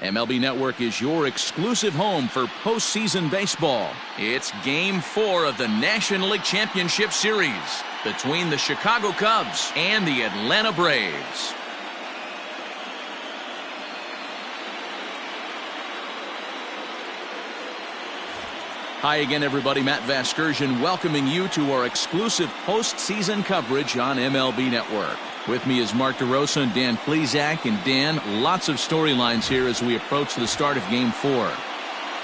MLB Network is your exclusive home for postseason baseball. It's Game 4 of the National League Championship Series between the Chicago Cubs and the Atlanta Braves. Hi again, everybody. Matt Vasgersian welcoming you to our exclusive postseason coverage on MLB Network. With me is Mark DeRosa and Dan Plesac. And Dan, lots of storylines here as we approach the start of Game 4.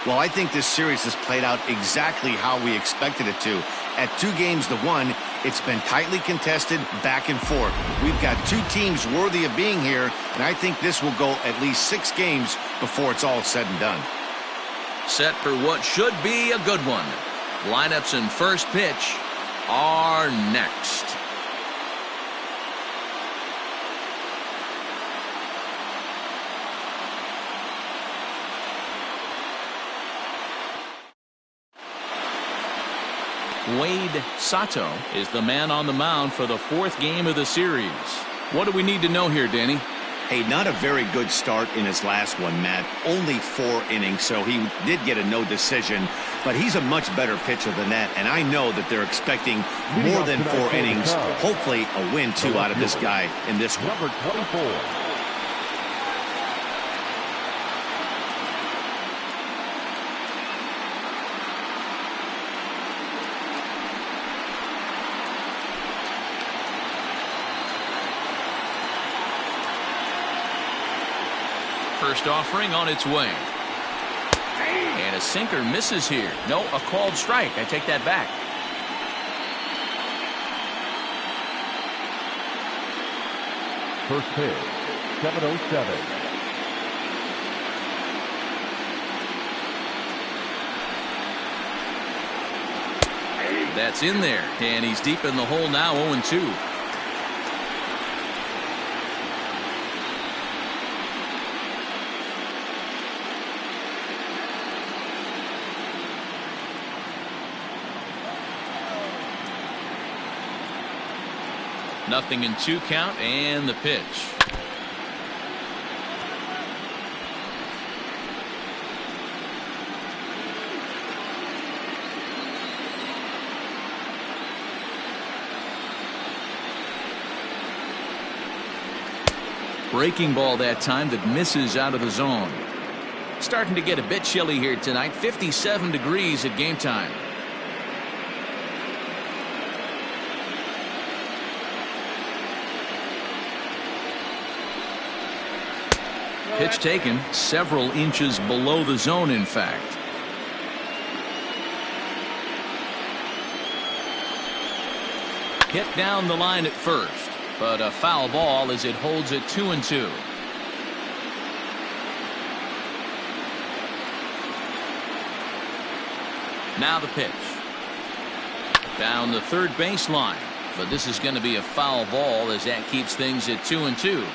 Well, I think this series has played out exactly how we expected it to. At 2-1, it's been tightly contested, back and forth. We've got two teams worthy of being here, and I think this will go at least 6 games before it's all said and done. Set for what should be a good one. Lineups and first pitch are next. Wade Sato is the man on the mound for the 4th game of the series. What do we need to know here, Danny? Hey, not a very good start in his last one, Matt. Only 4 innings, so he did get a no decision. But he's a much better pitcher than that, and I know that they're expecting more than 4 innings. Hopefully a win, too, out of this guy in this one. Number 24. First offering on its way. And a sinker misses here. No, a called strike. I take that back. First pitch, 7:07. That's in there. And he's deep in the hole now, 0-2. Nothing in 2 count, and the pitch. Breaking ball that time that misses out of the zone. Starting to get a bit chilly here tonight. 57 degrees at game time. Pitch taken several inches below the zone, in fact. Hit down the line at first, but a foul ball as it holds it 2-2. Now the pitch. Down the third baseline, but this is going to be a foul ball as that keeps things at 2-2.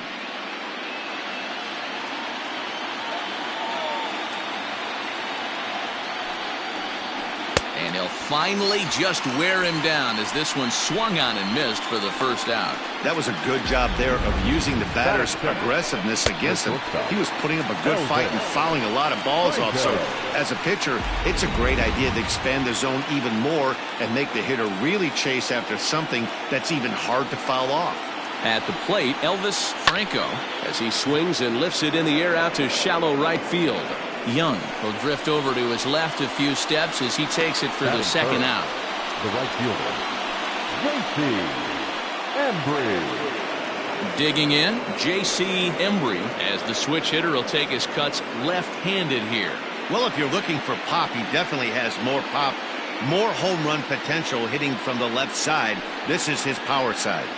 And he'll finally just wear him down as this one swung on and missed for the first out. That was a good job there of using the batter's aggressiveness against him. He was putting up a good fight and fouling a lot of balls off. So as a pitcher, it's a great idea to expand the zone even more and make the hitter really chase after something that's even hard to foul off. At the plate, Elvis Franco as he swings and lifts it in the air out to shallow right field. Young will drift over to his left a few steps as he takes it for the second out. The right fielder, J.C. Embry. Digging in, J.C. Embry as the switch hitter will take his cuts left-handed here. Well, if you're looking for pop, he definitely has more pop, more home run potential hitting from the left side. This is his power side.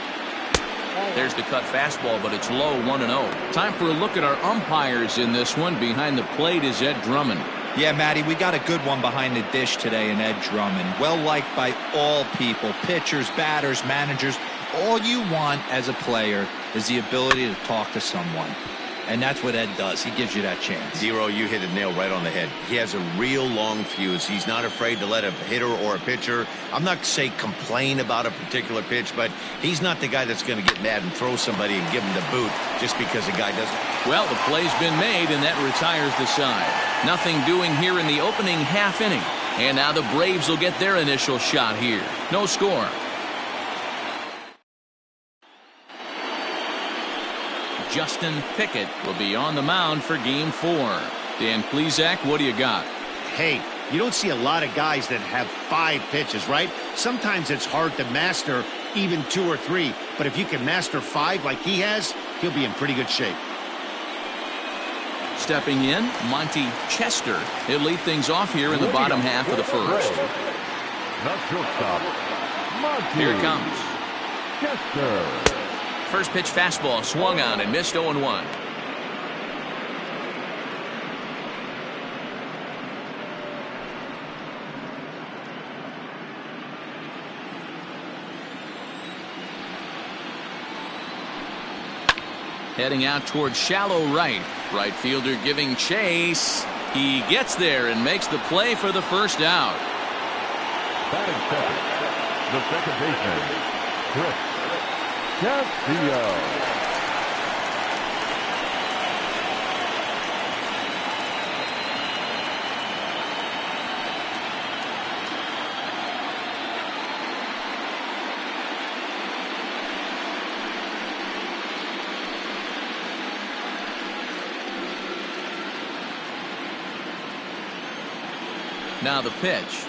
There's the cut fastball, but it's low, 1-0. Time for a look at our umpires in this one. Behind the plate is Ed Drummond. Yeah, Matty, we got a good one behind the dish today in Ed Drummond. Well liked by all people, pitchers, batters, managers. All you want as a player is the ability to talk to someone. And that's what Ed does. He gives you that chance. Zero, you hit the nail right on the head. He has a real long fuse. He's not afraid to let a hitter or a pitcher, I'm not say complain about a particular pitch, but he's not the guy that's going to get mad and throw somebody and give him the boot just because a guy doesn't. Well, the play's been made, and that retires the side. Nothing doing here in the opening half inning. And now the Braves will get their initial shot here. No score. Justin Pickett will be on the mound for Game 4. Dan Plesac, what do you got? Hey, you don't see a lot of guys that have 5 pitches, right? Sometimes it's hard to master even 2 or 3. But if you can master 5 like he has, he'll be in pretty good shape. Stepping in, Monty Chester. He'll lead things off here in the bottom half of the first. The shortstop, Monty Here it comes. Chester. First pitch fastball swung on and missed 0-1. Heading out towards shallow right. Right fielder giving chase. He gets there and makes the play for the first out. Batting second, the second baseman, Chris Castillo. Now the pitch.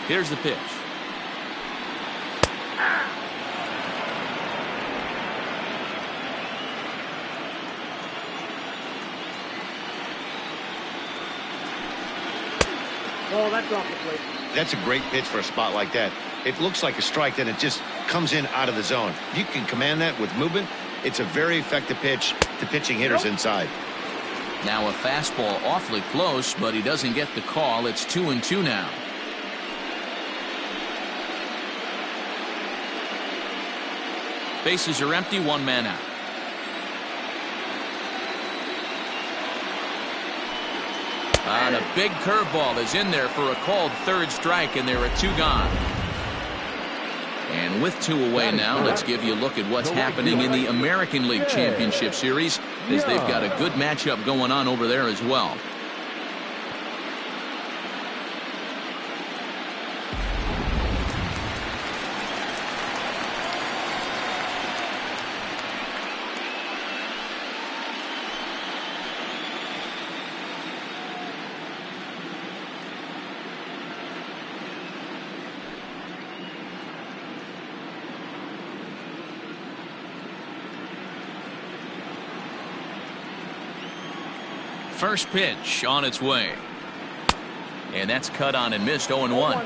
Here's the pitch. Oh, that's off the plate. That's a great pitch for a spot like that. It looks like a strike, then it just comes in out of the zone. You can command that with movement. It's a very effective pitch to pitching hitters inside. Now a fastball awfully close, but he doesn't get the call. It's 2-2 now. Bases are empty, one man out. And a big curveball is in there for a called third strike, and there are 2 gone. And with 2 away now, let's give you a look at what's happening in the American League Championship Series, as they've got a good matchup going on over there as well. First pitch on its way. And that's cut on and missed 0-1.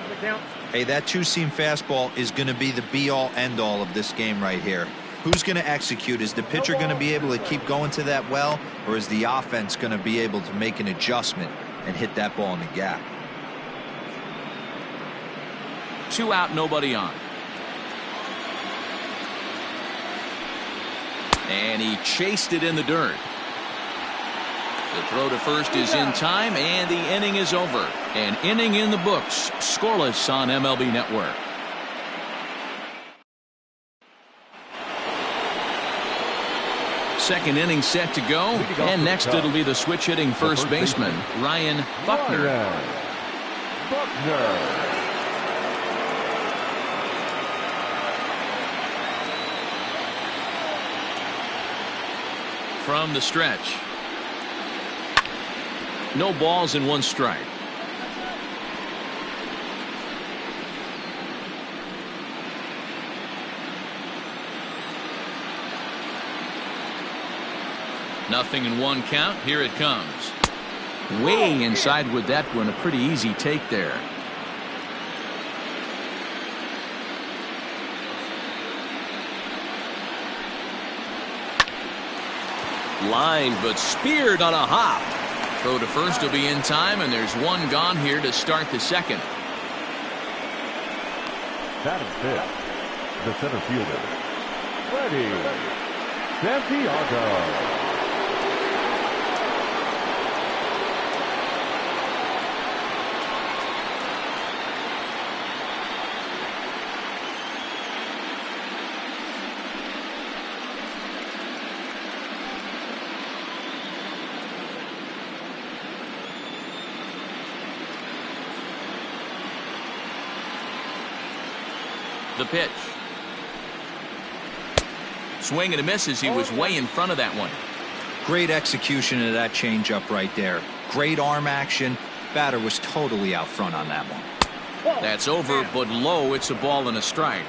Hey, that 2-seam fastball is going to be the be-all, end-all of this game right here. Who's going to execute? Is the pitcher going to be able to keep going to that well, or is the offense going to be able to make an adjustment and hit that ball in the gap? 2 out, nobody on. And he chased it in the dirt. The throw to first is in time, and the inning is over. An inning in the books, scoreless on MLB Network. Second inning set to go, and next it'll be the switch-hitting first baseman, Ryan Buckner. From the stretch. No balls and 1 strike. Nothing in 1 count. Here it comes. Way inside with that one. A pretty easy take there. Line, but speared on a hop. Throw to first will be in time, and there's one gone here to start the second. Batting fifth, the center fielder, Freddie Santiago. The pitch. Swing and a miss as he was way in front of that one. Great execution of that changeup right there. Great arm action. Batter was totally out front on that one. That's over, but low. It's a ball and a strike.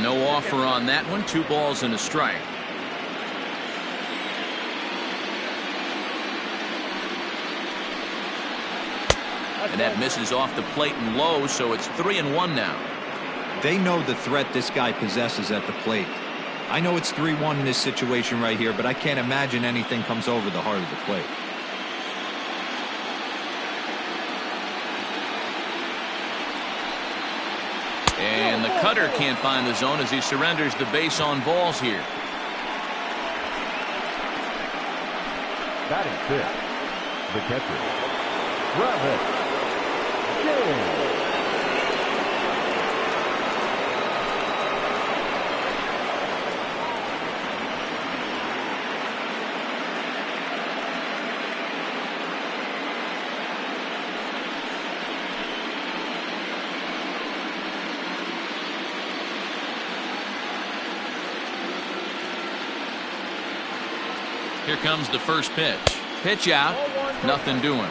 No offer on that one. 2 balls and a strike. And that misses off the plate and low, so it's 3-1 now. They know the threat this guy possesses at the plate. I know it's 3-1 in this situation right here, but I can't imagine anything comes over the heart of the plate. And the cutter can't find the zone as he surrenders the base on balls here. Batting fifth, the catcher, Travis. Here comes the first pitch. Pitch out. Nothing doing.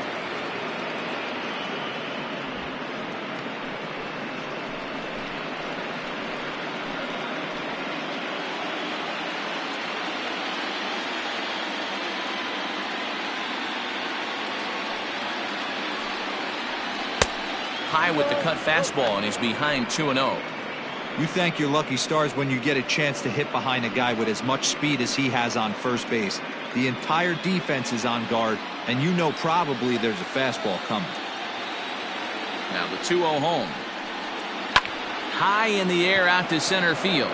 High with the cut fastball, and he's behind 2-0. You thank your lucky stars when you get a chance to hit behind a guy with as much speed as he has on first base. The entire defense is on guard, and you know probably there's a fastball coming. Now the 2-0 home. High in the air out to center field.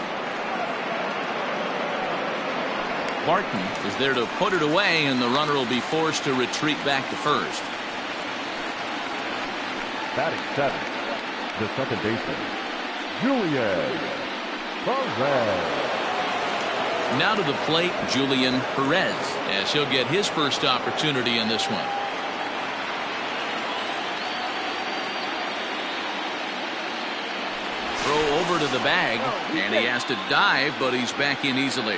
Martin is there to put it away, and the runner will be forced to retreat back to first. Batting seventh, the second baseman, Julian Perez. Now to the plate, Julian Perez, as he'll get his first opportunity in this one. Throw over to the bag, and he has to dive, but he's back in easily.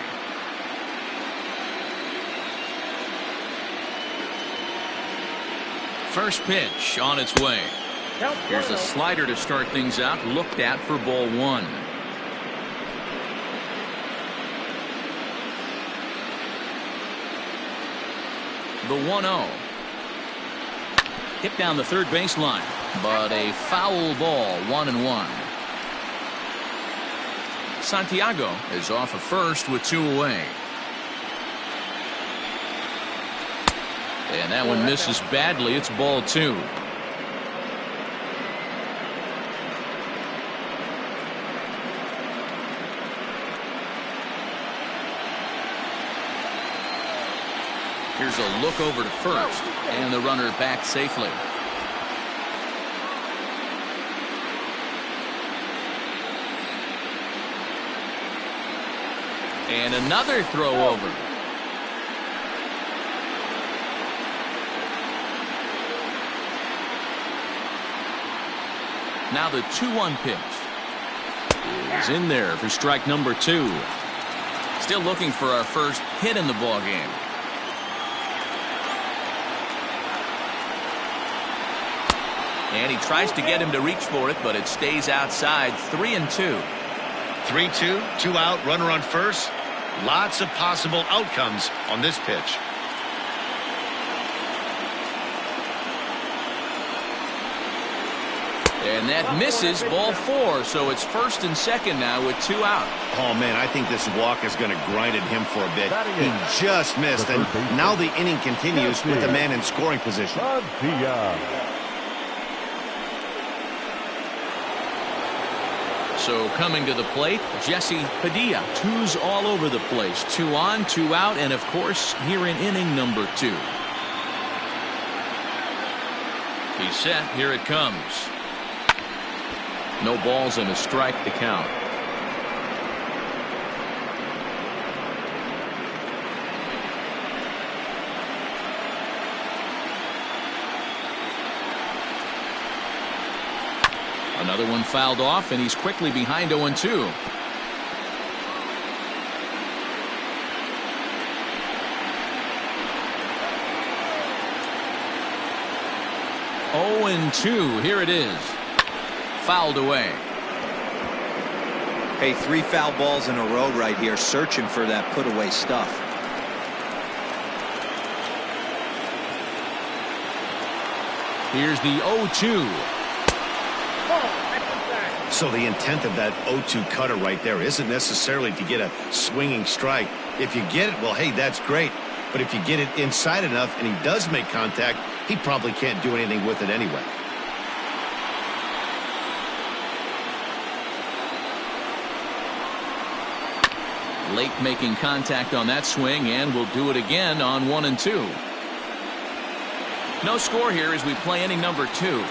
First pitch on its way. Here's a slider to start things out, looked at for ball 1. The 1-0. Hit down the third baseline, but a foul ball, 1-1. Santiago is off of first with 2 away. And that one misses badly. It's ball 2. Here's a look over to first, and the runner back safely. And another throw over. Now the 2-1 pitch is in there for strike number 2. Still looking for our first hit in the ball game. And he tries to get him to reach for it, but it stays outside. 3-2. 3-2, 2 out, runner on first. Lots of possible outcomes on this pitch. And that misses, ball 4. So it's first and second now with 2 out. Oh, man, I think this walk is going to grind at him for a bit. He just missed, and now the inning continues with the man in scoring position. So coming to the plate, Jesse Padilla. 2's all over the place. 2 on, 2 out, and of course, here in inning number 2. He's set. Here it comes. No balls and a strike to count. Another one fouled off, and he's quickly behind 0-2. Oh, and 2. Here it is. Fouled away. Hey, 3 foul balls in a row right here, searching for that put away stuff. Here's the 0-2. So the intent of that 0-2 cutter right there isn't necessarily to get a swinging strike. If you get it, well, hey, that's great. But if you get it inside enough and he does make contact, he probably can't do anything with it anyway. Lake making contact on that swing, and will do it again on 1-2. No score here as we play inning number 2.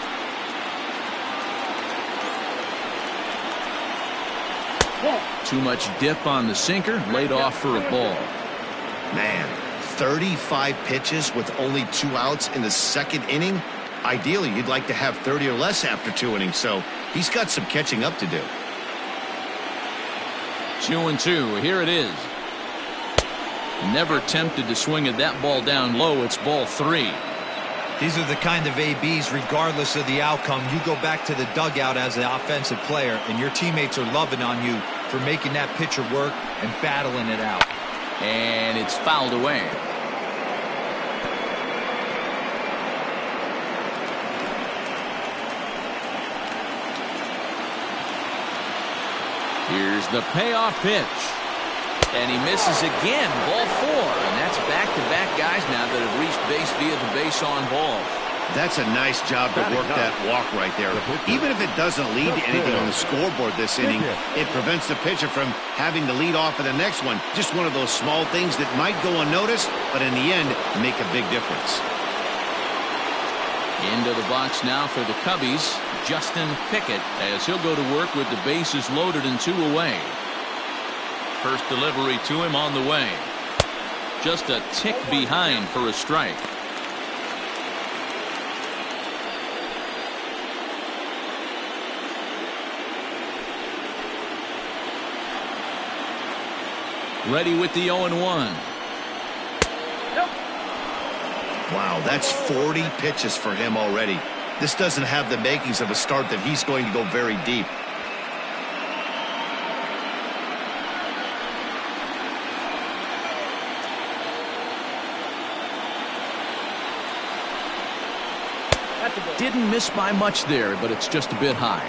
Too much dip on the sinker, laid off for a ball. Man, 35 pitches with only 2 outs in the second inning. Ideally, you'd like to have 30 or less after 2 innings, so he's got some catching up to do. 2-2. Here it is. Never tempted to swing at that ball down low. It's ball 3. These are the kind of ABs, regardless of the outcome, you go back to the dugout as an offensive player, and your teammates are loving on you for making that pitcher work and battling it out. And it's fouled away. Here's the payoff pitch. And he misses again, ball 4. And that's back-to-back guys now that have reached base via the base on ball. That's a nice job to work that walk right there. Even if it doesn't lead to anything on the scoreboard this inning, it prevents the pitcher from having to lead off in the next one. Just one of those small things that might go unnoticed, but in the end, make a big difference. Into the box now for the Cubbies, Justin Pickett, as he'll go to work with the bases loaded and 2 away. First delivery to him on the way. Just a tick behind for a strike. Ready with the 0-1. Wow, that's 40 pitches for him already. This doesn't have the makings of a start that he's going to go very deep. Didn't miss by much there, but it's just a bit high.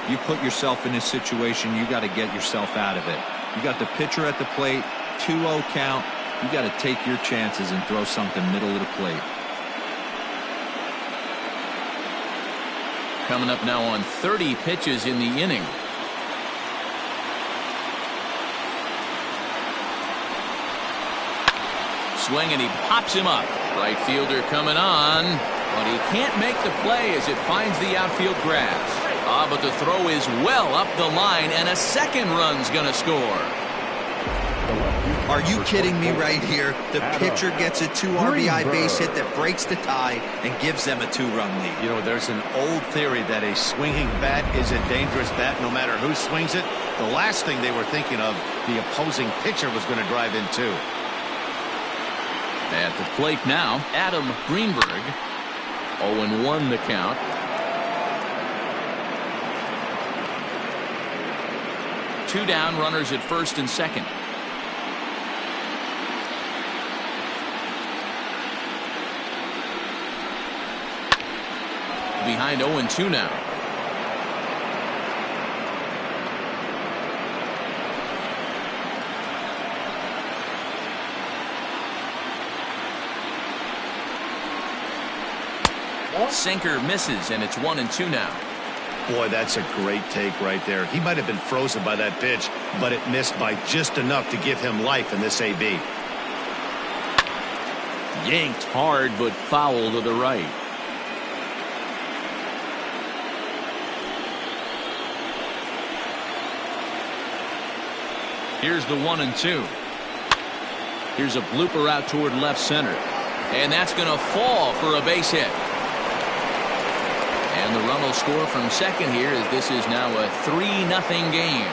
You put yourself in this situation, you got to get yourself out of it. You got the pitcher at the plate, 2-0 count. You got to take your chances and throw something middle of the plate. Coming up now on 30 pitches in the inning. Swing, and he pops him up. Right fielder coming on, but he can't make the play as it finds the outfield grass. But the throw is well up the line, and a second run's going to score. Are you kidding me right here? The pitcher gets a 2 RBI base hit that breaks the tie and gives them a 2-run lead. You know, there's an old theory that a swinging bat is a dangerous bat no matter who swings it. The last thing they were thinking of, the opposing pitcher was going to drive in too. At the plate now, Adam Greenberg. 0-1 the count. Two down, runners at first and second. Behind 0-2 now. Sinker misses, and it's 1-2 now. Boy, that's a great take right there. He might have been frozen by that pitch, but it missed by just enough to give him life in this AB. Yanked hard, but foul to the right. Here's the 1-2. Here's a blooper out toward left center. And that's going to fall for a base hit. And the run will score from second here as this is now a 3-0 game.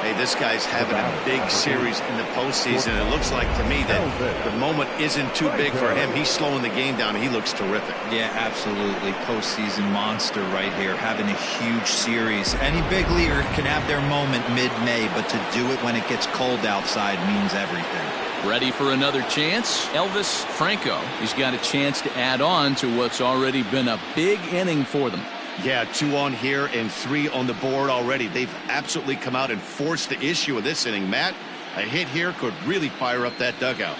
Hey, this guy's having a big series in the postseason. It looks like to me that the moment isn't too big for him. He's slowing the game down. He looks terrific. Yeah, absolutely. Postseason monster right here, having a huge series. Any big leaguer can have their moment mid-May, but to do it when it gets cold outside means everything. Ready for another chance? Elvis Franco. He's got a chance to add on to what's already been a big inning for them. Yeah, 2 on here and 3 on the board already. They've absolutely come out and forced the issue of this inning. Matt, a hit here could really fire up that dugout.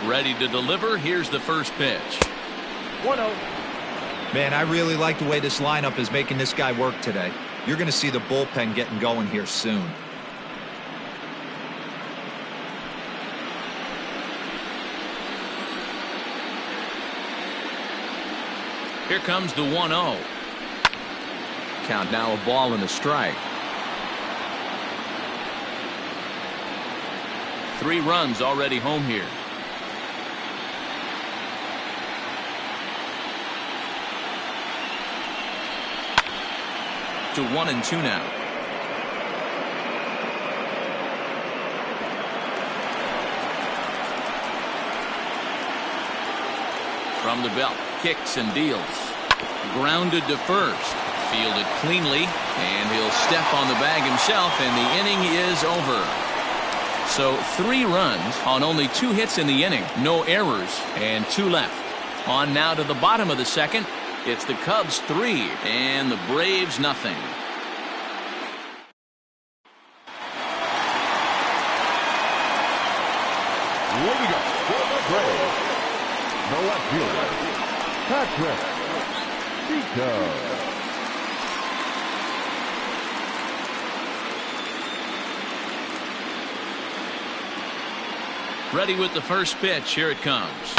Ready to deliver. Here's the first pitch. 1-0. Man, I really like the way this lineup is making this guy work today. You're going to see the bullpen getting going here soon. Here comes the 1-0. Count now a ball and a strike. 3 runs already home here. To 1-2 now. From the belt, kicks and deals. Grounded to first. Fielded cleanly, and he'll step on the bag himself, and the inning is over. So 3 runs on only 2 hits in the inning. No errors, and 2 left. On now to the bottom of the second. It's the Cubs 3 and the Braves nothing. Leading up for the Braves, the left fielder, Patrick Chico. Ready with the first pitch. Here it comes.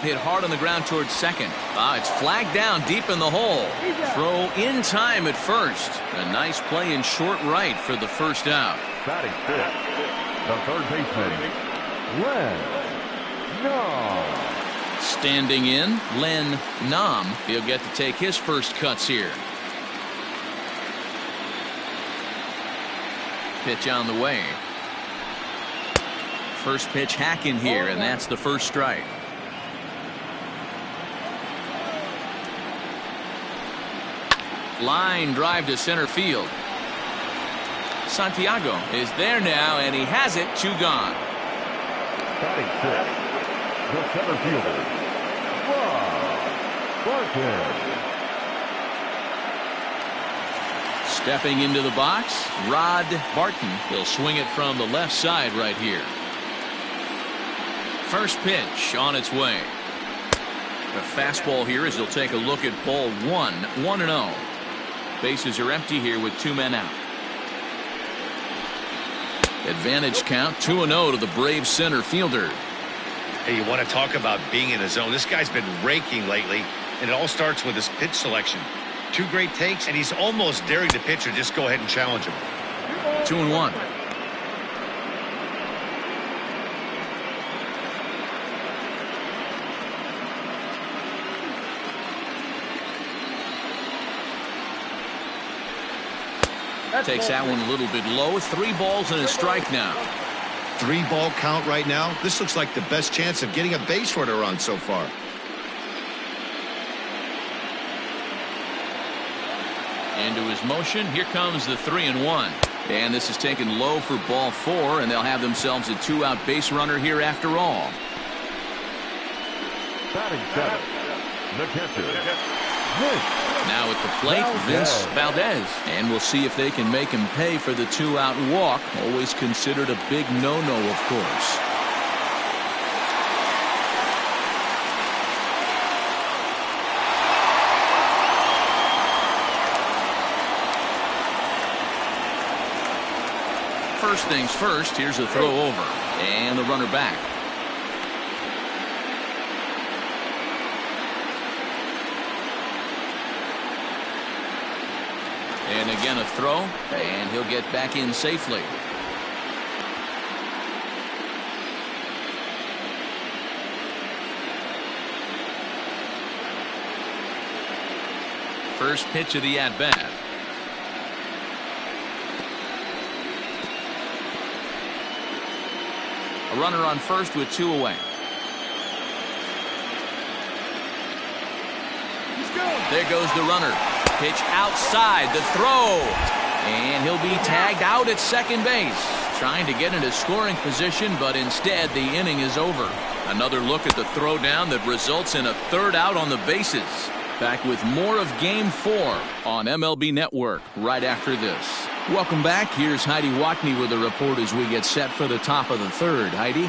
Hit hard on the ground towards second. It's flagged down deep in the hole. Throw in time at first. A nice play in short right for the first out. Batting fifth, the third baseman, Len Nam. Standing in, Len Nam. He'll get to take his first cuts here. Pitch on the way. First pitch hack in here, and that's the first strike. Line drive to center field. Santiago is there now, and he has it. 2 gone. Batting sixth, the center fielder, Rod Barton. Stepping into the box, Rod Barton. He'll swing it from the left side right here. First pitch on its way. The fastball here as he'll take a look at ball 1, 1-0. Bases are empty here with 2 men out. Advantage count 2-0 to the Braves center fielder. Hey, you want to talk about being in the zone. This guy's been raking lately, and it all starts with his pitch selection. 2 great takes, and he's almost daring the pitcher just go ahead and challenge him. 2-1. Takes that one a little bit low. 3 balls and a strike now. 3-ball count right now. This looks like the best chance of getting a base runner on so far. Into his motion. Here comes the 3-1. And this is taken low for ball 4, and they'll have themselves a 2-out base runner here after all. Batting seventh, the catcher, Now at the plate, Vince Valdez. And we'll see if they can make him pay for the 2-out walk. Always considered a big no-no, of course. First things first, here's a throw over. And the runner back. And again a throw, and he'll get back in safely. First pitch of the at-bat. A runner on first with 2 away. There goes the runner. Pitch outside, the throw. And he'll be tagged out at second base. Trying to get into scoring position, but instead the inning is over. Another look at the throw down that results in a 3rd out on the bases. Back with more of Game 4 on MLB Network right after this. Welcome back. Here's Heidi Watney with a report as we get set for the top of the 3rd. Heidi?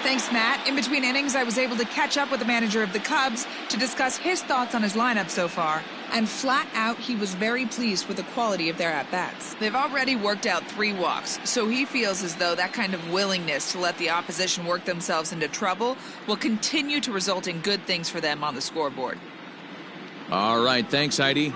Thanks, Matt. In between innings, I was able to catch up with the manager of the Cubs to discuss his thoughts on his lineup so far. And flat out, he was very pleased with the quality of their at-bats. They've already worked out 3 walks, so he feels as though that kind of willingness to let the opposition work themselves into trouble will continue to result in good things for them on the scoreboard. All right, thanks, Heidi.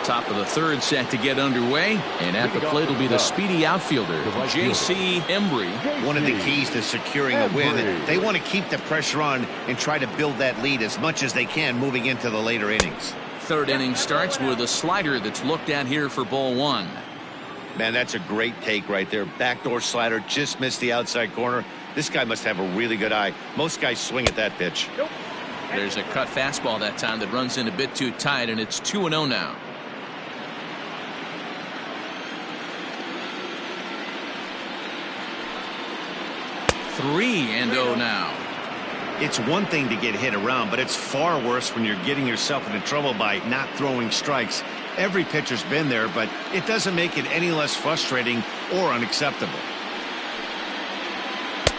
Top of the 3rd set to get underway, and at the plate will be the speedy outfielder, J.C. Embry. One of the keys to securing a win, they want to keep the pressure on and try to build that lead as much as they can moving into the later innings. 3rd inning starts with a slider that's looked at here for ball 1. Man, that's a great take right there. Backdoor slider, just missed the outside corner. This guy must have a really good eye. Most guys swing at that pitch. There's a cut fastball that time that runs in a bit too tight, and it's 2-0 now. Three and 0 now. It's one thing to get hit around, but it's far worse when you're getting yourself into trouble by not throwing strikes. Every pitcher's been there, but it doesn't make it any less frustrating or unacceptable.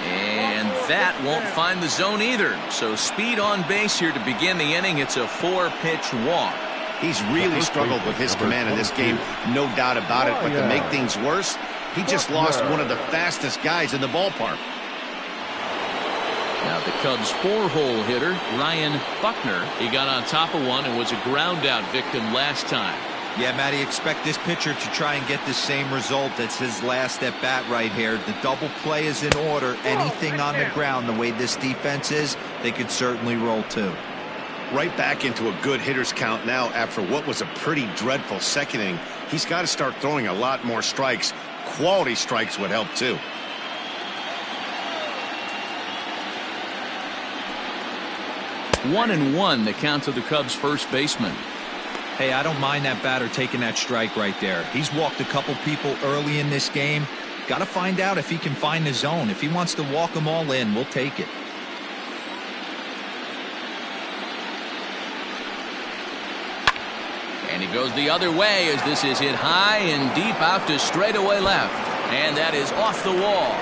And that won't find the zone either. So speed on base here to begin the inning. It's a 4-pitch walk. He's really struggled with his command in this game, no doubt about it. But to make things worse, he just lost one of the fastest guys in the ballpark. Now the Cubs' 4-hole hitter, Ryan Buckner. He got on top of one and was a ground-out victim last time. Yeah, Matty, expect this pitcher to try and get the same result. That's his last at-bat right here. The double play is in order. Anything on the ground, the way this defense is, they could certainly roll too. Right back into a good hitter's count now after what was a pretty dreadful 2nd inning. He's got to start throwing a lot more strikes. Quality strikes would help too. 1-1 the count to the Cubs' first baseman. Hey, I don't mind that batter taking that strike right there. He's walked a couple people early in this game. Got to find out if he can find the zone. If he wants to walk them all in, we'll take it. And he goes the other way as this is hit high and deep out to straightaway left. And that is off the wall.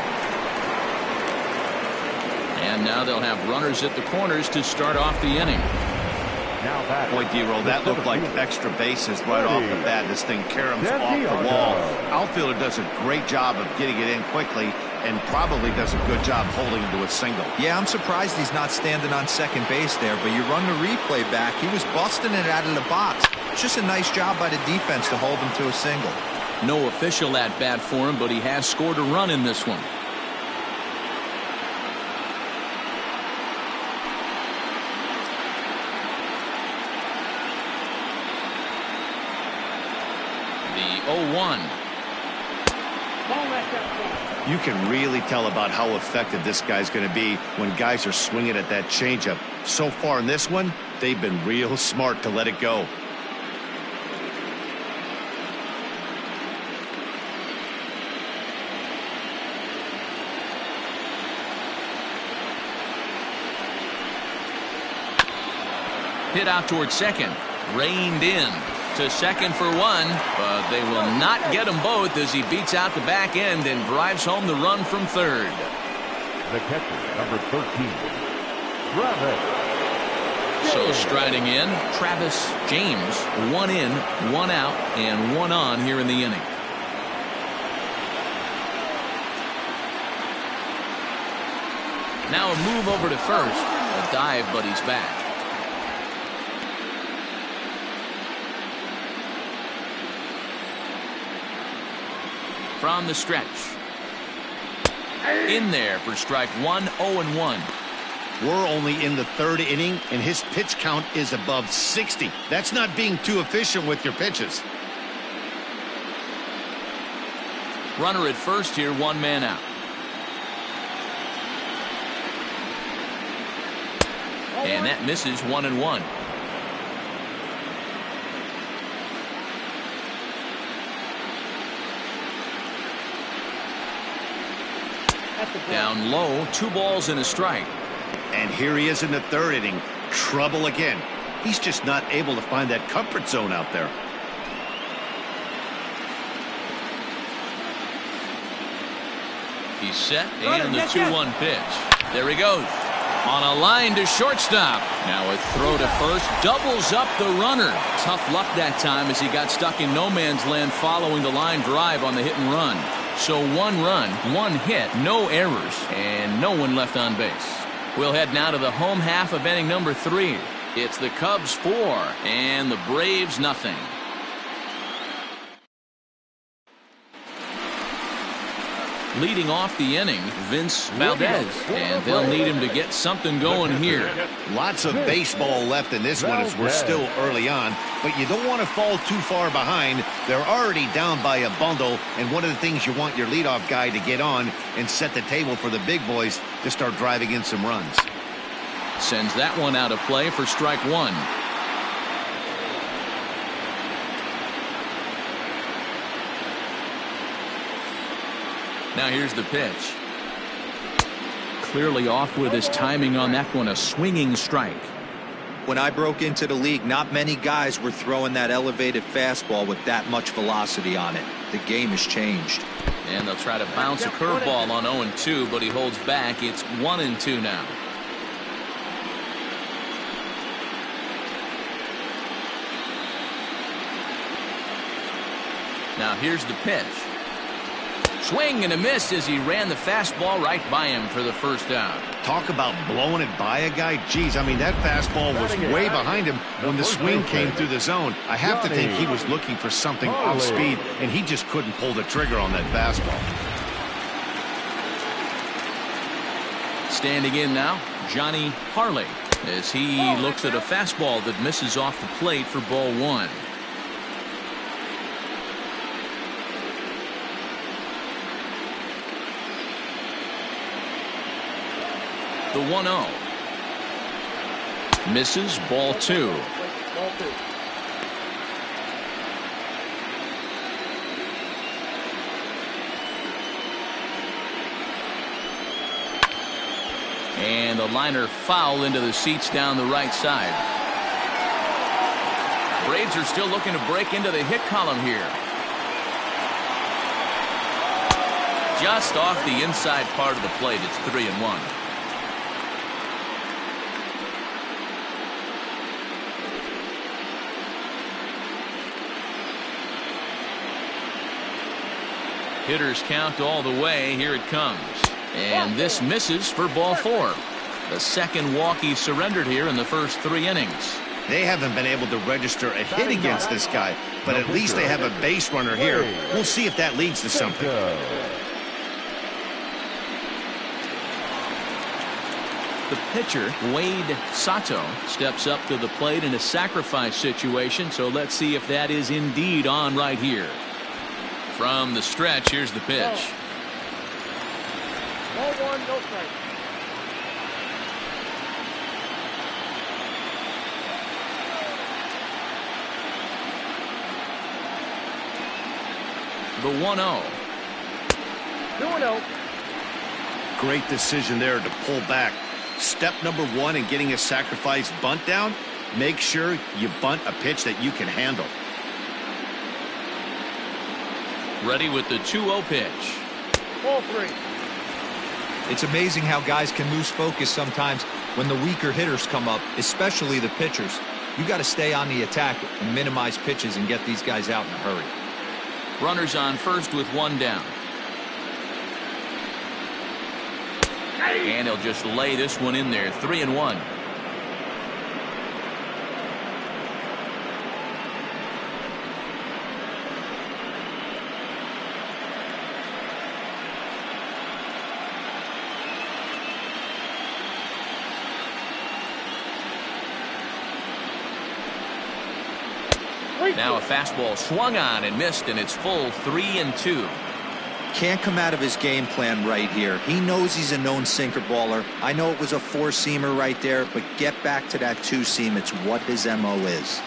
And now they'll have runners at the corners to start off the inning. Boy, D-Roll, that looked like extra bases right off the bat. This thing caroms off the wall. Outfielder does a great job of getting it in quickly and probably does a good job holding him to a single. Yeah, I'm surprised he's not standing on second base there, but you run the replay back. He was busting it out of the box. It's just a nice job by the defense to hold him to a single. No official at bat for him, but he has scored a run in this one. The 0-1. You can really tell about how effective this guy's going to be when guys are swinging at that changeup. So far in this one, they've been real smart to let it go. Hit out towards second. Reined in to second for one, but they will not get them both as he beats out the back end and drives home the run from third. The catcher, number 13, Travis. So striding in, Travis James. 1 in, 1 out, and 1 on here in the inning. Now a move over to first. A dive, but he's back. From the stretch. In there for strike 1, 0-1. We're only in the third inning, and his pitch count is above 60. That's not being too efficient with your pitches. Runner at first here, 1 man out. And that misses 1-1. Down low, 2 balls and a strike. And here he is in the third inning. Trouble again. He's just not able to find that comfort zone out there. He's set, and the 2-1 pitch. There he goes. On a line to shortstop. Now a throw to first doubles up the runner. Tough luck that time as he got stuck in no man's land following the line drive on the hit and run. So 1 run, 1 hit, no errors, and no one left on base. We'll head now to the home half of inning number 3. It's the Cubs 4 and the Braves nothing. Leading off the inning, Vince Valdez, and they'll need him to get something going here. Lots of baseball left in this one as we're still early on, but you don't want to fall too far behind. They're already down by a bundle, and one of the things you want your leadoff guy to get on and set the table for the big boys to start driving in some runs. Sends that one out of play for strike 1. Now here's the pitch. Clearly off with his timing on that one, a swinging strike. When I broke into the league, not many guys were throwing that elevated fastball with that much velocity on it. The game has changed. And they'll try to bounce a curveball on 0-2, but he holds back. It's 1-2 now. Now here's the pitch. Swing and a miss as he ran the fastball right by him for the first out. Talk about blowing it by a guy. Geez, I mean, that fastball was way behind him when the swing came through the zone. I have to think he was looking for something off speed, and he just couldn't pull the trigger on that fastball. Standing in now, Johnny Harley, as he looks at a fastball that misses off the plate for ball 1. The 1-0. Misses, ball 2. And a liner foul into the seats down the right side. Braves are still looking to break into the hit column here. Just off the inside part of the plate, it's 3-1. Hitters count all the way. Here it comes. And this misses for ball 4. The second walk he surrendered here in the first 3 innings. They haven't been able to register a hit against this guy, but at least they have a base runner here. We'll see if that leads to something. The pitcher, Wade Sato, steps up to the plate in a sacrifice situation, so let's see if that is indeed on right here. From the stretch, here's the pitch. Ball 1, no strike. The 1-0. 2-0. Great decision there to pull back. Step number 1 in getting a sacrifice bunt down. make sure you bunt a pitch that you can handle. Ready with the 2-0 pitch. Ball 3. It's amazing how guys can lose focus sometimes when the weaker hitters come up, especially the pitchers. You got to stay on the attack and minimize pitches and get these guys out in a hurry. Runners on first with 1 down. And he'll just lay this one in there. 3-1. Now a fastball swung on and missed, and it's full 3-2. Can't come out of his game plan right here. He knows he's a known sinker baller. I know it was a 4-seamer right there, but get back to that 2-seam. It's what his MO is.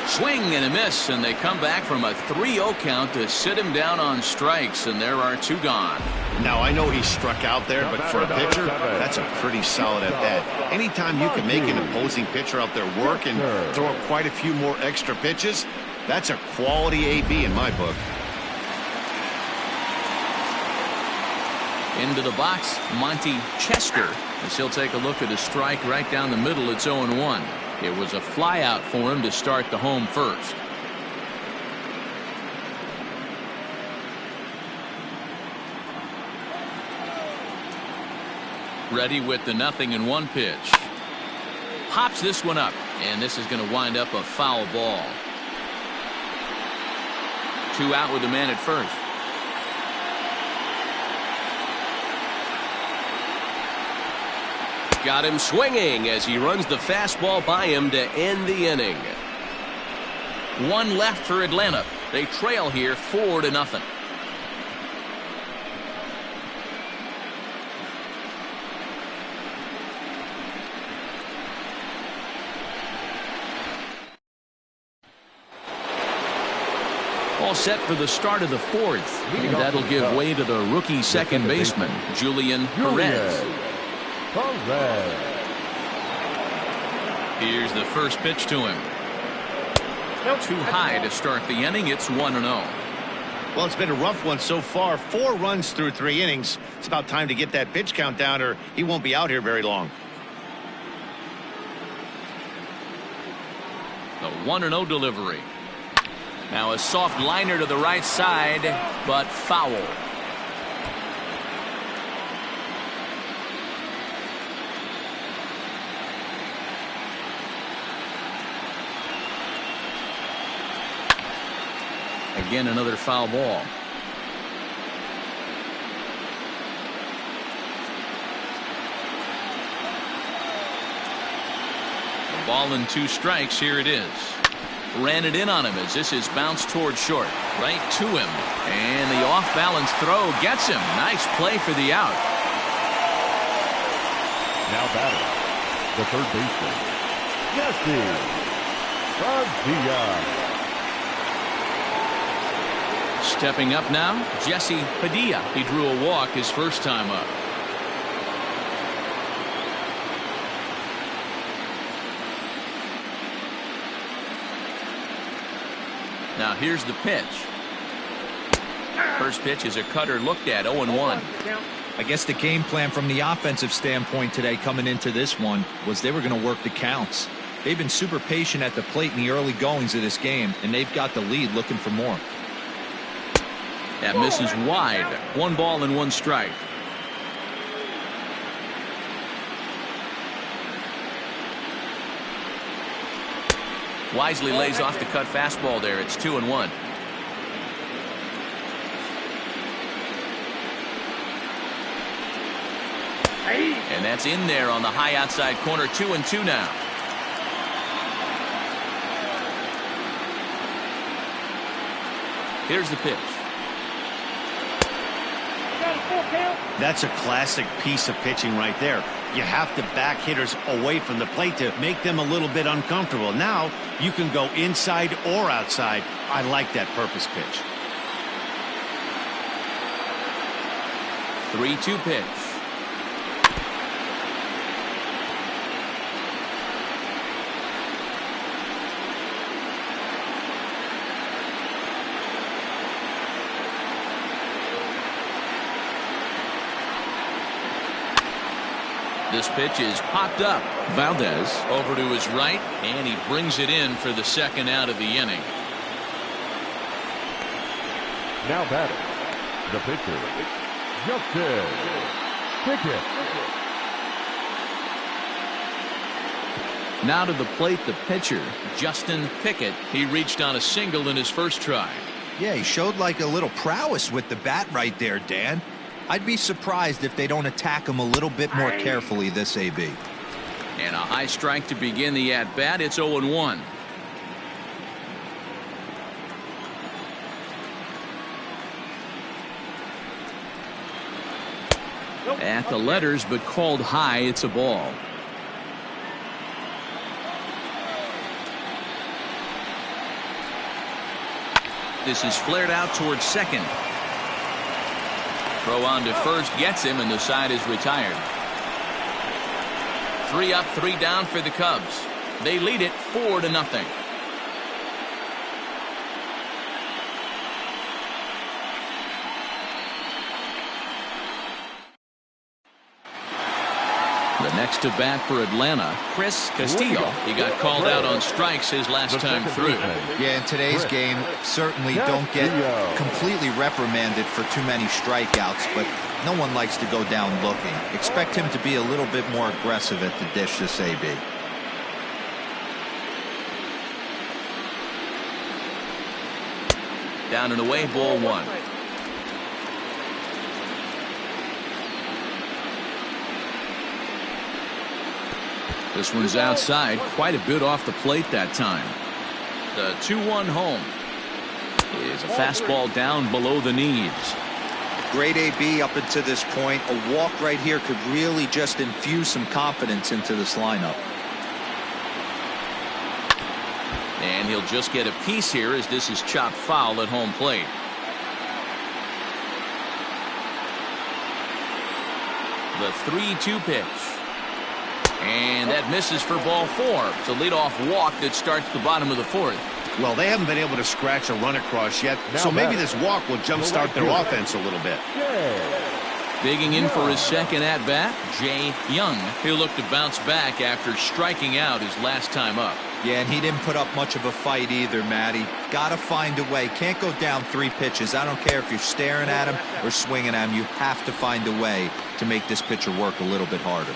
Swing and a miss, and they come back from a 3-0 count to sit him down on strikes, and there are 2 gone. Now, I know he struck out there, but for a pitcher, that's a pretty solid at bat. Anytime you can make an opposing pitcher out there work and throw quite a few more extra pitches, that's a quality AB in my book. Into the box, Monty Chester, as he'll take a look at a strike right down the middle. It's 0-1. It was a flyout for him to start the home first. Ready with the 0-1 pitch. Pops this one up, and this is going to wind up a foul ball. 2 out with the man at first. Got him swinging as he runs the fastball by him to end the inning. 1 left for Atlanta. They trail here 4-0. All set for the start of the 4th. And that'll give way to the rookie second baseman, Julian Perez. Here's the first pitch to him. Too high to start the inning. It's 1-0. Well, it's been a rough one so far. 4 runs through 3 innings. It's about time to get that pitch count down, or he won't be out here very long. The 1-0 delivery. Now a soft liner to the right side, but foul. Again, another foul ball. A ball and 2 strikes. Here it is. Ran it in on him as this is bounced toward short. Right to him. And the off-balance throw gets him. Nice play for the out. Now batting, the third baseman, Padilla. Stepping up now, Jesse Padilla. He drew a walk his first time up. Now here's the pitch. First pitch is a cutter looked at. 0-1. I guess the game plan from the offensive standpoint today coming into this one was they were going to work the counts. They've been super patient at the plate in the early goings of this game, and they've got the lead looking for more. That misses wide. 1 ball and 1 strike. Wisely lays off the cut fastball there. It's 2-1. And that's in there on the high outside corner. 2-2 now. Here's the pitch. That's a classic piece of pitching right there. You have to back hitters away from the plate to make them a little bit uncomfortable. Now you can go inside or outside. I like that purpose pitch. 3-2 pitch. This pitch is popped up. Valdez over to his right, and he brings it in for the second out of the inning. Now batting, the pitcher, Justin Pickett. Now to the plate, the pitcher, Justin Pickett. He reached on a single in his first try. Yeah, he showed like a little prowess with the bat right there, Dan. I'd be surprised if they don't attack him a little bit more carefully this AB. And a high strike to begin the at-bat. It's 0-1. At the letters, but called high. It's a ball. This is flared out towards second. Throw on to first gets him, and the side is retired. 3 up, 3 down for the Cubs. They lead it 4-0. The next to bat for Atlanta, Chris Castillo. He got called out on strikes his last time through. Yeah, in today's game, certainly don't get completely reprimanded for too many strikeouts, but no one likes to go down looking. Expect him to be a little bit more aggressive at the dish this AB. Down and away, ball 1. This one's outside, quite a bit off the plate that time. The 2-1 home is a fastball down below the knees. Great AB up until this point. A walk right here could really just infuse some confidence into this lineup. And he'll just get a piece here as this is chopped foul at home plate. The 3-2 pitch. And that misses for ball 4. It's a leadoff walk that starts the bottom of the 4th. Well, they haven't been able to scratch a run across yet, so maybe this walk will jumpstart their offense a little bit. Digging in for his second at-bat, Jay Young. He'll look to bounce back after striking out his last time up. Yeah, and he didn't put up much of a fight either, Matty. Got to find a way. Can't go down 3 pitches. I don't care if you're staring at him or swinging at him. You have to find a way to make this pitcher work a little bit harder.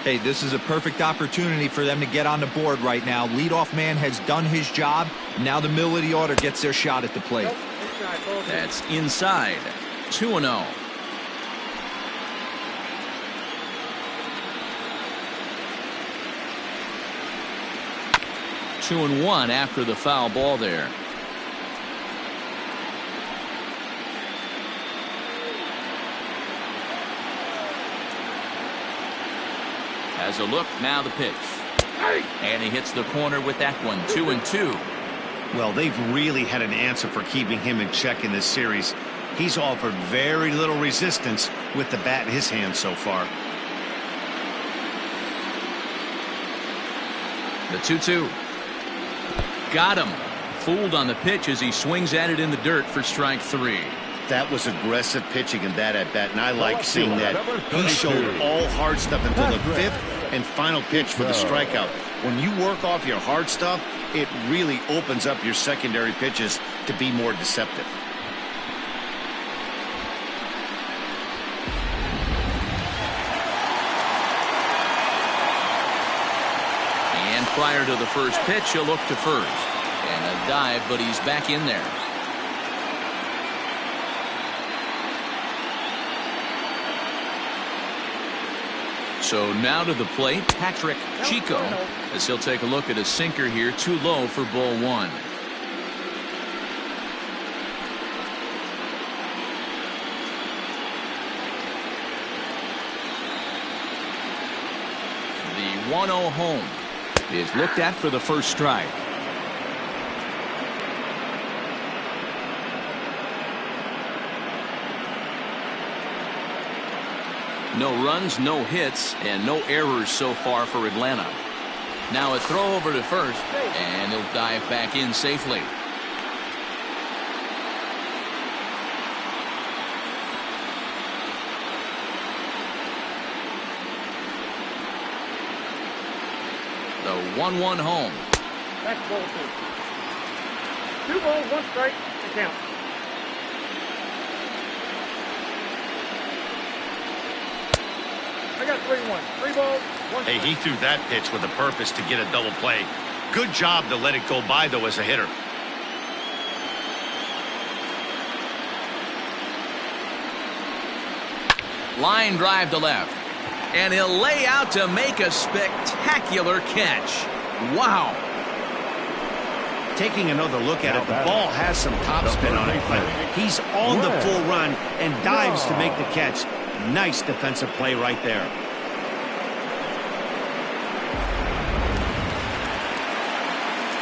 Hey, this is a perfect opportunity for them to get on the board right now. Leadoff man has done his job. Now the middle of the order gets their shot at the plate. That's inside. 2-0. Two and 1 after the foul ball there. Has a look, now the pitch. And he hits the corner with that one. 2-2. Well, they've really had an answer for keeping him in check in this series. He's offered very little resistance with the bat in his hand so far. The 2-2. Got him. Fooled on the pitch as he swings at it in the dirt for strike 3. That was aggressive pitching in that at bat, and I like seeing that. He showed all hard stuff until the 5th and final pitch for the strikeout. When you work off your hard stuff, it really opens up your secondary pitches to be more deceptive. And prior to the first pitch, he'll look to first. And a dive, but he's back in there. So now to the plate, Patrick Chico, as he'll take a look at a sinker here, too low for ball 1. The 1-0 home is looked at for the first strike. No runs, no hits, and no errors so far for Atlanta. Now a throw over to first, and he'll dive back in safely. The 1-1 home. That's ball 2. 2 balls, 1 strike, to count. I got 3-1. 3 balls, 1 Hey, strike. he threw that pitch with a purpose to get a double play. Good job to let it go by, though, as a hitter. Line drive to left. And he'll lay out to make a spectacular catch. Wow. Taking another look at it, the ball has some topspin on it, but he's on the full run and dives to make the catch. Nice defensive play right there.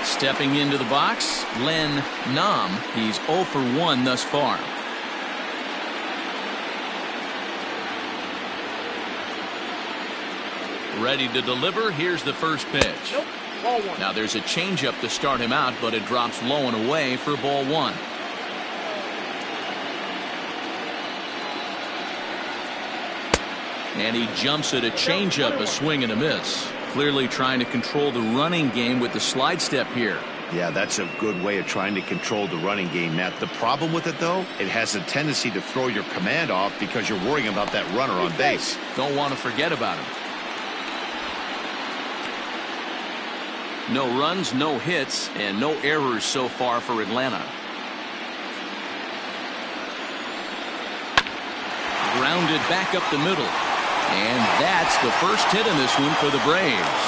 Stepping into the box, Len Nam. He's 0 for 1 thus far. Ready to deliver. Here's the first pitch. Nope. Ball 1. Now there's a changeup to start him out, but it drops low and away for ball 1. And he jumps at a changeup, a swing and a miss. Clearly trying to control the running game with the slide step here. Yeah, that's a good way of trying to control the running game, Matt. The problem with it, though, it has a tendency to throw your command off because you're worrying about that runner on base. Don't want to forget about him. No runs, no hits, and no errors so far for Atlanta. Grounded back up the middle. And that's the first hit in this one for the Braves.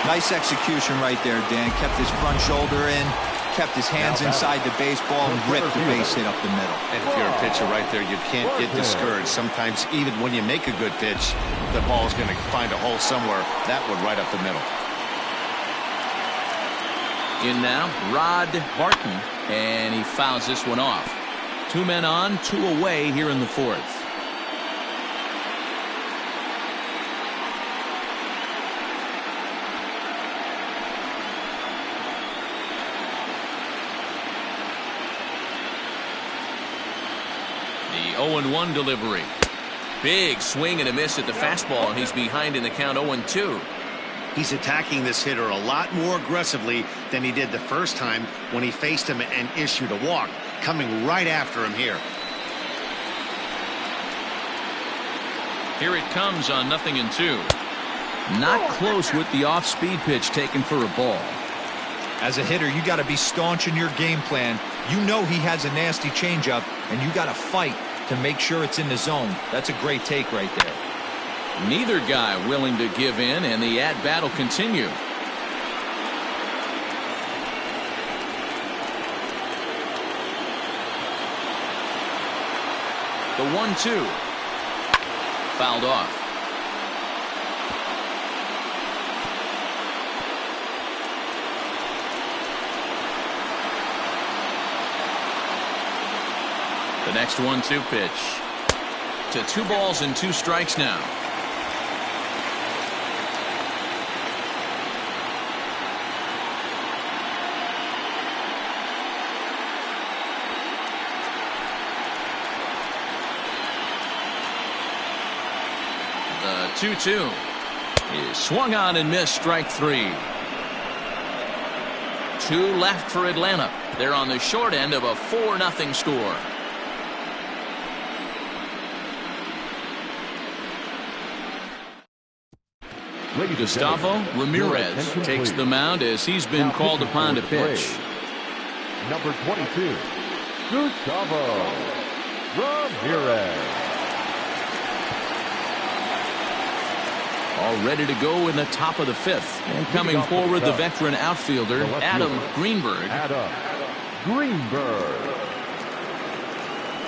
Nice execution right there, Dan. Kept his front shoulder in, kept his hands inside the baseball, and ripped the base hit up the middle. And if you're a pitcher right there, you can't get discouraged. Sometimes even when you make a good pitch, the ball's going to find a hole somewhere. That one right up the middle. In now, Rod Barton, and he fouls this one off. 2 men on, 2 away here in the 4th. The 0-1 delivery. Big swing and a miss at the fastball, and he's behind in the count 0-2. He's attacking this hitter a lot more aggressively than he did the first time when he faced him and issued a walk. Coming right after him here. Here it comes on 0-2. Not close with the off-speed pitch taken for a ball. As a hitter, you got to be staunch in your game plan. You know he has a nasty changeup, and you got to fight to make sure it's in the zone. That's a great take right there. Neither guy willing to give in, and the at-bat will continue. The 1-2. Fouled off. The next 1-2 pitch. To 2 balls and 2 strikes now. The 2-2 is swung on and missed, strike 3. 2 left for Atlanta. They're on the short end of a 4-0 score. Gustavo Ramirez takes the mound as he's been called upon to pitch. Number 22, Gustavo Ramirez. All ready to go in the top of the 5th. And coming forward, the veteran outfielder, Adam Greenberg.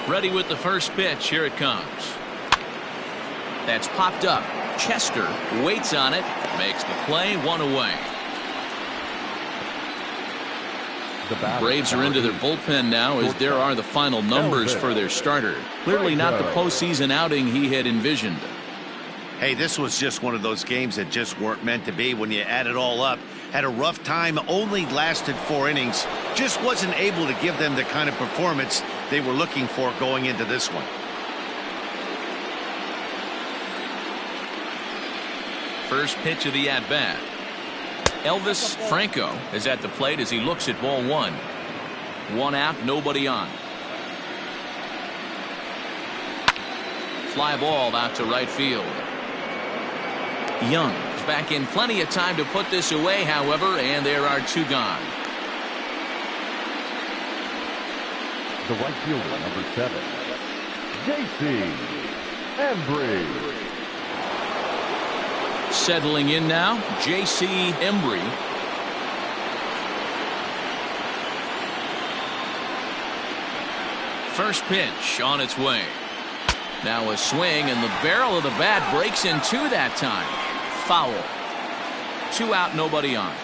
Ready with the first pitch. Here it comes. That's popped up. Chester waits on it, makes the play, 1 away. The Braves are into their bullpen now as there are the final numbers for their starter. Clearly not the postseason outing he had envisioned. Hey, this was just one of those games that just weren't meant to be when you add it all up. Had a rough time, only lasted 4 innings. Just wasn't able to give them the kind of performance they were looking for going into this one. First pitch of the at-bat. Elvis Franco is at the plate as he looks at ball one. One out, nobody on. Fly ball out to right field. Young is back in plenty of time to put this away, however, and there are two gone. The right fielder, number 7, J.C. Embry. Settling in now, J.C. Embry. First pitch on its way. Now a swing, and the barrel of the bat breaks in two that time. Foul. 2 out, nobody on.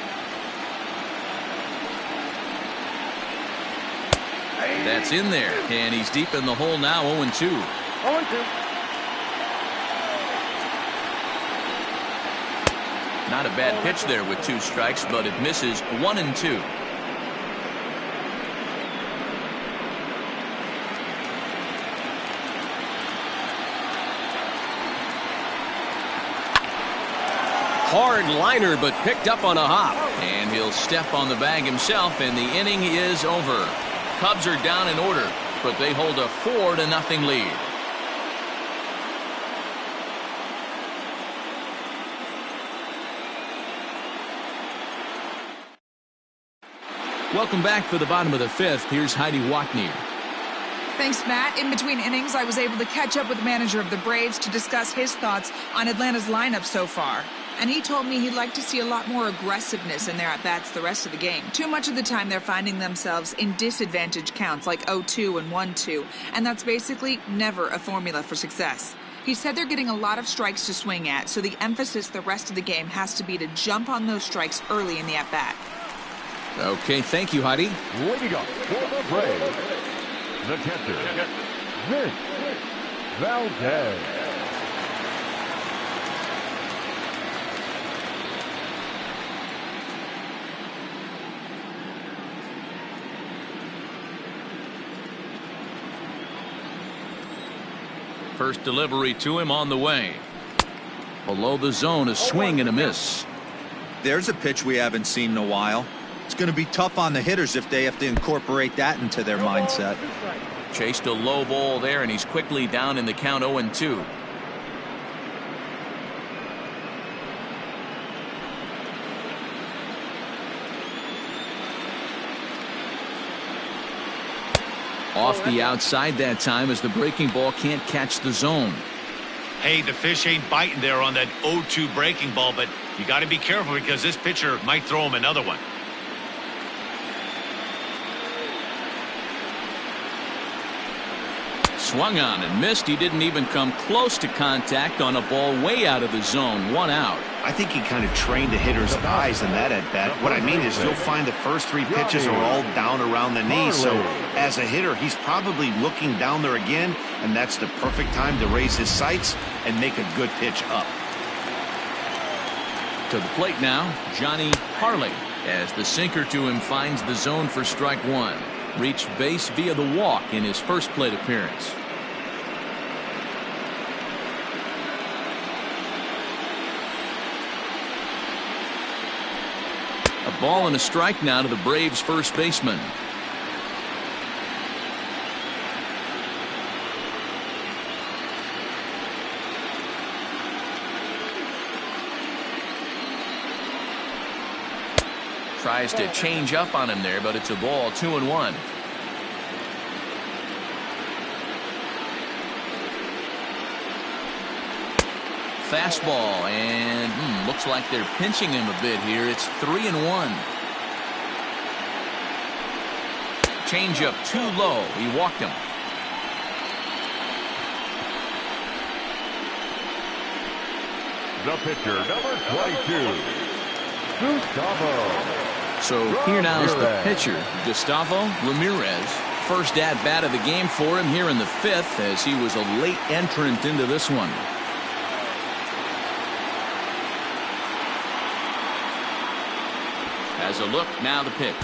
That's in there, and he's deep in the hole now, 0-2. 0-2. Not a bad pitch there with 2 strikes, but it misses. 1-2. Hard liner, but picked up on a hop. And he'll step on the bag himself, and the inning is over. Cubs are down in order, but they hold a 4-0 lead. Welcome back for the bottom of the 5th. Here's Heidi Watney. Thanks, Matt. In between innings, I was able to catch up with the manager of the Braves to discuss his thoughts on Atlanta's lineup so far. And he told me he'd like to see a lot more aggressiveness in their at-bats the rest of the game. Too much of the time they're finding themselves in disadvantage counts like 0-2 and 1-2, and that's basically never a formula for success. He said they're getting a lot of strikes to swing at, so the emphasis the rest of the game has to be to jump on those strikes early in the at-bat. Okay, thank you, Heidi. Leading up for the Braves, the catcher, Vince Valdez. First delivery to him on the way. Below the zone, a swing and a miss. There's a pitch we haven't seen in a while. It's going to be tough on the hitters if they have to incorporate that into their mindset. Chased a low ball there, and he's quickly down in the count, 0-2. Off the outside that time as the breaking ball can't catch the zone. Hey, the fish ain't biting there on that 0-2 breaking ball, but you got to be careful because this pitcher might throw him another one. Swung on and missed. He didn't even come close to contact on a ball way out of the zone. 1 out. I think he kind of trained the hitter's eyes in that at-bat. What I mean is you'll find the first 3 pitches are all down around the knee. So as a hitter, he's probably looking down there again, and that's the perfect time to raise his sights and make a good pitch up. To the plate now, Johnny Harley, as the sinker to him finds the zone for strike 1. Reached base via the walk in his first plate appearance. A ball and a strike now to the Braves' first baseman. Tries to change up on him there, but it's a ball, 2-1. Fastball, and looks like they're pinching him a bit here. It's 3-1. Changeup too low. He walked him. The pitcher, number 22. Gustavo. So here now is the pitcher, Gustavo Ramirez. First at-bat of the game for him here in the 5th, as he was a late entrant into this one. As a look, now the pitch.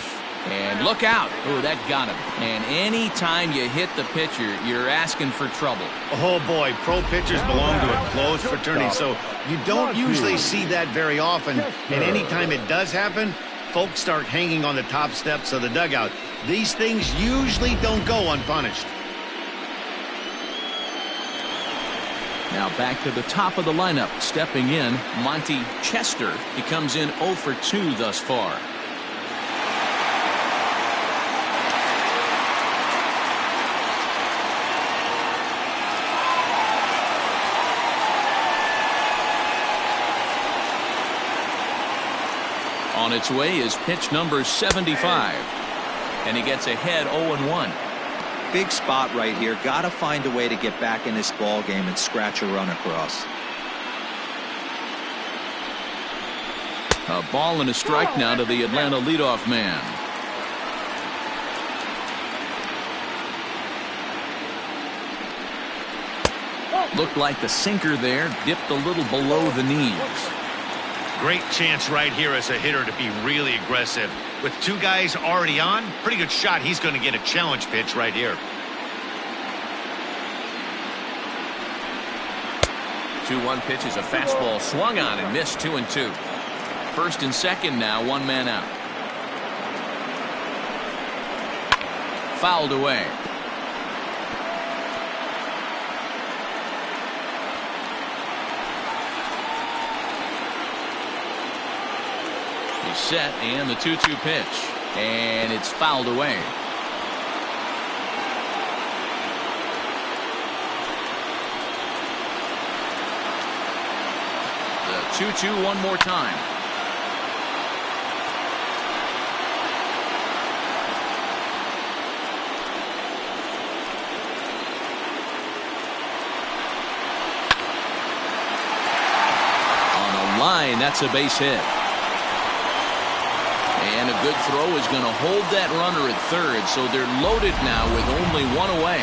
And look out. Oh, that got him. And anytime you hit the pitcher, you're asking for trouble. Oh, boy, pro pitchers belong to a closed fraternity, so you don't usually see that very often. And anytime it does happen, folks start hanging on the top steps of the dugout. These things usually don't go unpunished. Now back to the top of the lineup. Stepping in, Monty Chester. He comes in 0 for 2 thus far. On its way is pitch number 75. And he gets ahead 0-1. Big spot right here. Got to find a way to get back in this ball game and scratch a run across. A ball and a strike now to the Atlanta leadoff man. Looked like the sinker there dipped a little below the knees. Great chance right here as a hitter to be really aggressive. With 2 guys already on, pretty good shot. He's going to get a challenge pitch right here. 2-1 pitch is a fastball swung on and missed. 2-2. First and second now, 1 man out. Fouled away. He's set, and the 2-2 pitch, and it's fouled away. The 2-2 one more time. On a line, that's a base hit. And a good throw is going to hold that runner at third, so they're loaded now with only 1 away.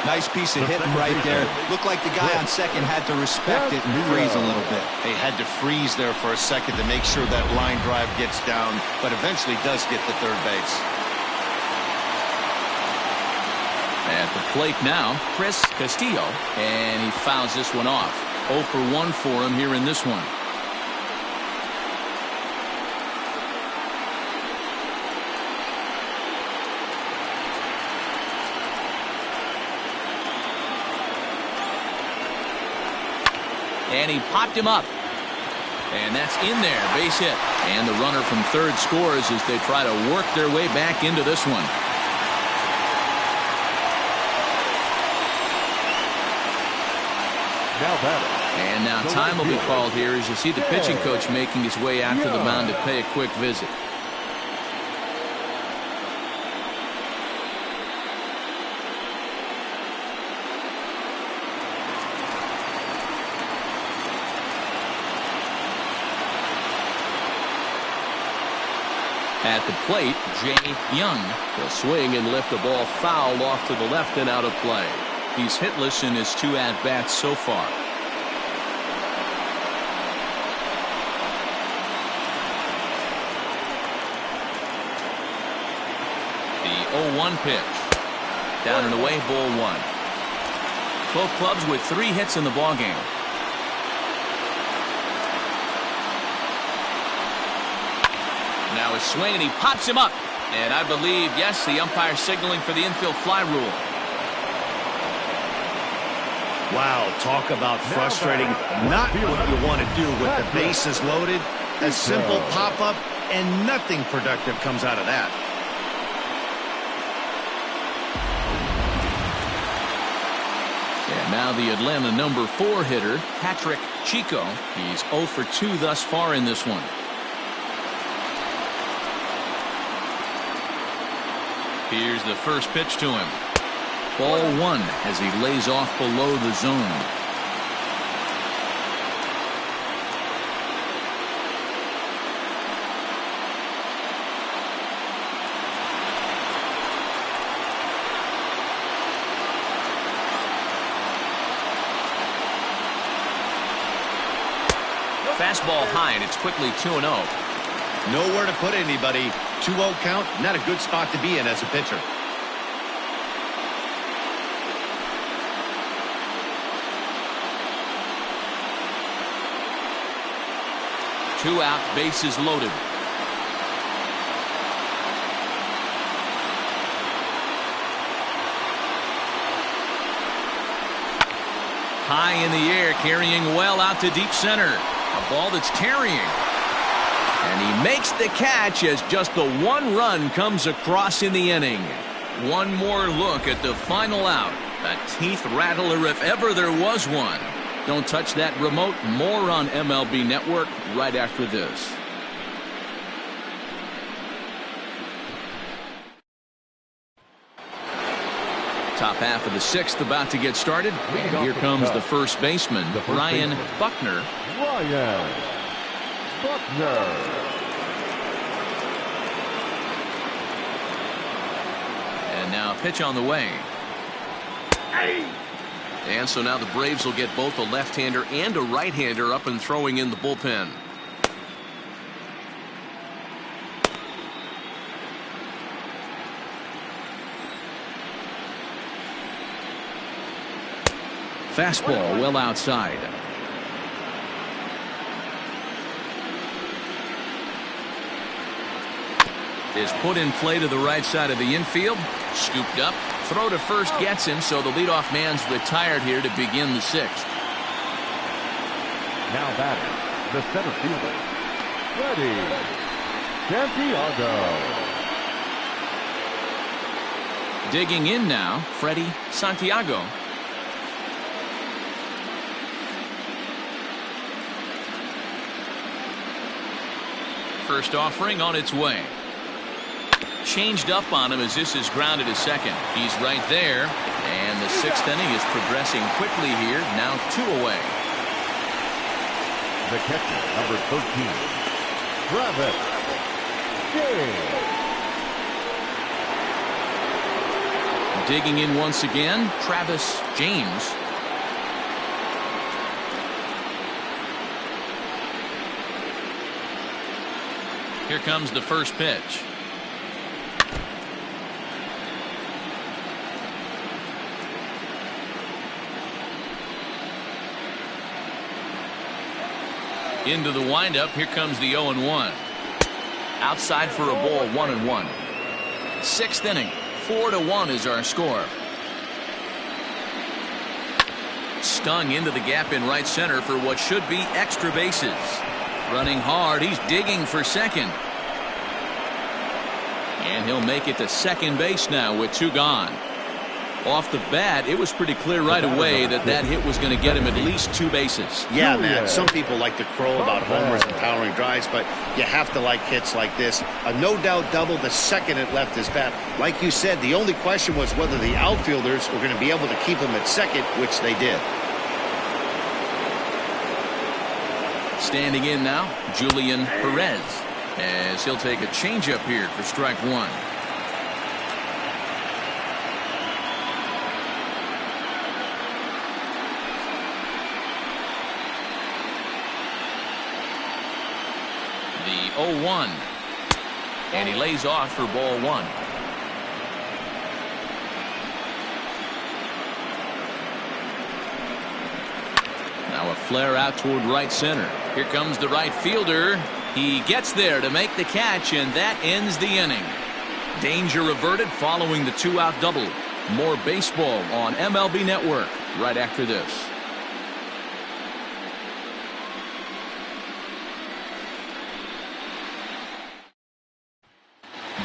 Nice piece of hitting right there. Looked like the guy on second had to respect it and freeze a little bit. They had to freeze there for a second to make sure that line drive gets down, but eventually does get to third base. At the plate now, Chris Castillo, and he fouls this one off. 0 for 1 for him here in this one. And he popped him up. And that's in there, base hit. And the runner from third scores as they try to work their way back into this one. And now time will be called here as you see the pitching coach making his way out to the mound to pay a quick visit. At the plate, Jay Young will swing and lift the ball foul off to the left and out of play. He's hitless in his 2 at-bats so far. The 0-1 pitch. Down and away, ball 1. Both clubs with 3 hits in the ballgame. Now his swing, and he pops him up. And I believe, yes, the umpire signaling for the infield fly rule. Wow, talk about frustrating. Not what you want to do with the bases loaded. A simple pop-up, and nothing productive comes out of that. And now the Atlanta number 4 hitter, Patrick Chico. He's 0 for 2 thus far in this one. Here's the first pitch to him. Ball 1 as he lays off below the zone. Fastball high, and it's quickly 2-0. Nowhere to put anybody. 2-0 count, not a good spot to be in as a pitcher. 2 out, bases loaded. High in the air, carrying well out to deep center. A ball that's carrying. And he makes the catch as just the 1 run comes across in the inning. One more look at the final out. A teeth rattler if ever there was one. Don't touch that remote. More on MLB Network right after this. Top half of the 6th about to get started. And here comes the first baseman, Ryan Buckner. Ryan Buckner. And now pitch on the way. And so now the Braves will get both a left-hander and a right-hander up and throwing in the bullpen. Fastball well outside. Is put in play to the right side of the infield. Scooped up. Throw to first gets him, so the leadoff man's retired here to begin the 6th. Now batting, the center fielder, Freddie Santiago. Digging in now, Freddie Santiago. First offering on its way. Changed up on him as this is grounded to second. He's right there. And the 6th inning is progressing quickly here. Now 2 away. The catcher, number 13, Travis James. Digging in once again, Travis James. Here comes the first pitch. Into the windup. Here comes the 0-1. Outside for a ball, 1-1. 6th inning. 4-1 is our score. Stung into the gap in right center for what should be extra bases. Running hard. He's digging for second. And he'll make it to second base now with 2 gone. Off the bat, it was pretty clear right away that that hit was going to get him at least 2 bases. Yeah, Matt, some people like to crow about homers and powering drives, but you have to like hits like this. A no-doubt double the second it left his bat. Like you said, the only question was whether the outfielders were going to be able to keep him at second, which they did. Standing in now, Julian Perez, as he'll take a changeup here for strike 1. The 0-1. And he lays off for ball 1. Now a flare out toward right center. Here comes the right fielder. He gets there to make the catch, and that ends the inning. Danger averted following the 2-out double. More baseball on MLB Network right after this.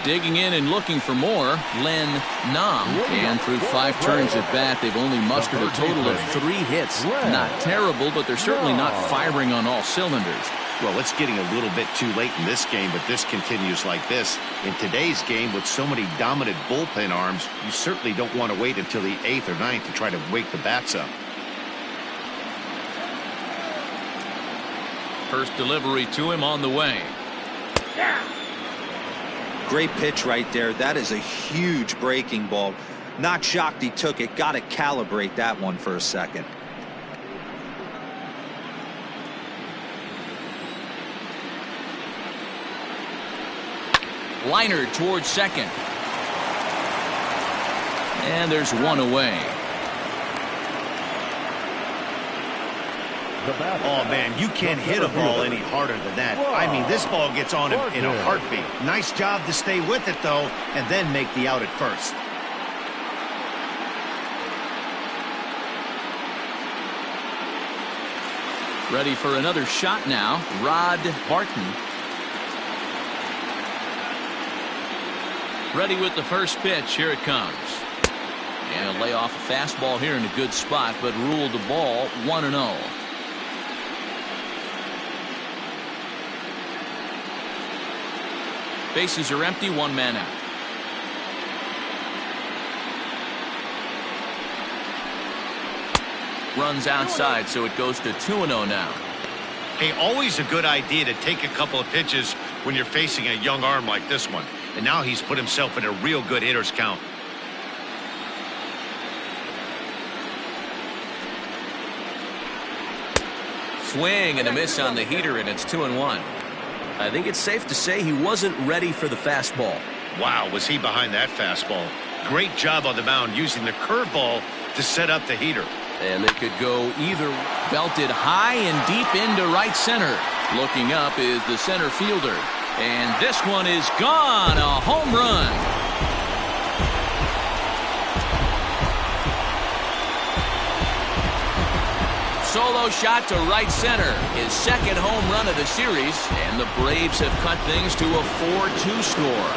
Digging in and looking for more, Len Nam. And through 5 turns at bat, they've only mustered a total of 3 hits. Not terrible, but they're certainly not firing on all cylinders. Well, it's getting a little bit too late in this game, but this continues like this. In today's game, with so many dominant bullpen arms, you certainly don't want to wait until the 8th or 9th to try to wake the bats up. First delivery to him on the way. Great pitch right there. That is a huge breaking ball. Not shocked he took it. Got to calibrate that one for a second. Liner towards second. And there's one away. Oh, man, you can't hit a ball any harder than that. I mean, this ball gets on him in a heartbeat. Nice job to stay with it, though, and then make the out at first. Ready for another shot now. Rod Barton. Ready with the first pitch. Here it comes. And he'll lay off a fastball here in a good spot, but ruled the ball 1-0. Bases are empty, one man out. Runs outside, so it goes to 2-0 now. Hey, always a good idea to take a couple of pitches when you're facing a young arm like this one. And now he's put himself in a real good hitter's count. Swing and a miss on the heater, and it's 2-1. I think it's safe to say he wasn't ready for the fastball. Wow, was he behind that fastball. Great job on the mound using the curveball to set up the heater. And they could go either. Belted high and deep into right center. Looking up is the center fielder. And this one is gone. A home run. Solo shot to right center. His second home run of the series. And the Braves have cut things to a 4-2 score.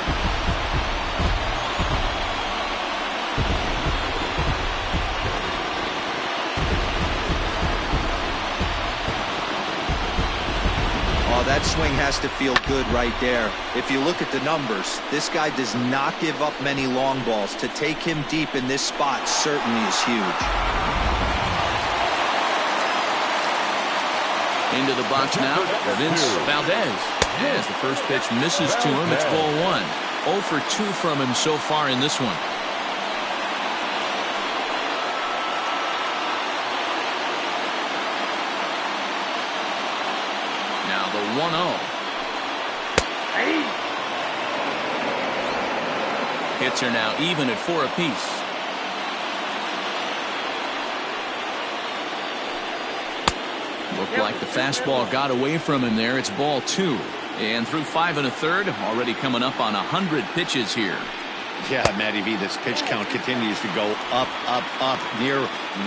That swing has to feel good right there. If you look at the numbers, this guy does not give up many long balls. To take him deep in this spot certainly is huge. Into the box now, Vince Valdez. As the first pitch misses to him, it's ball one. 0 for 2 from him so far in this one. The 1-0. Hits are now even at 4 apiece. Looked like the fastball got away from him there. It's ball 2. And through 5 1/3, already coming up on 100 pitches here. Yeah, Matty V, this pitch count continues to go up, up, up. Near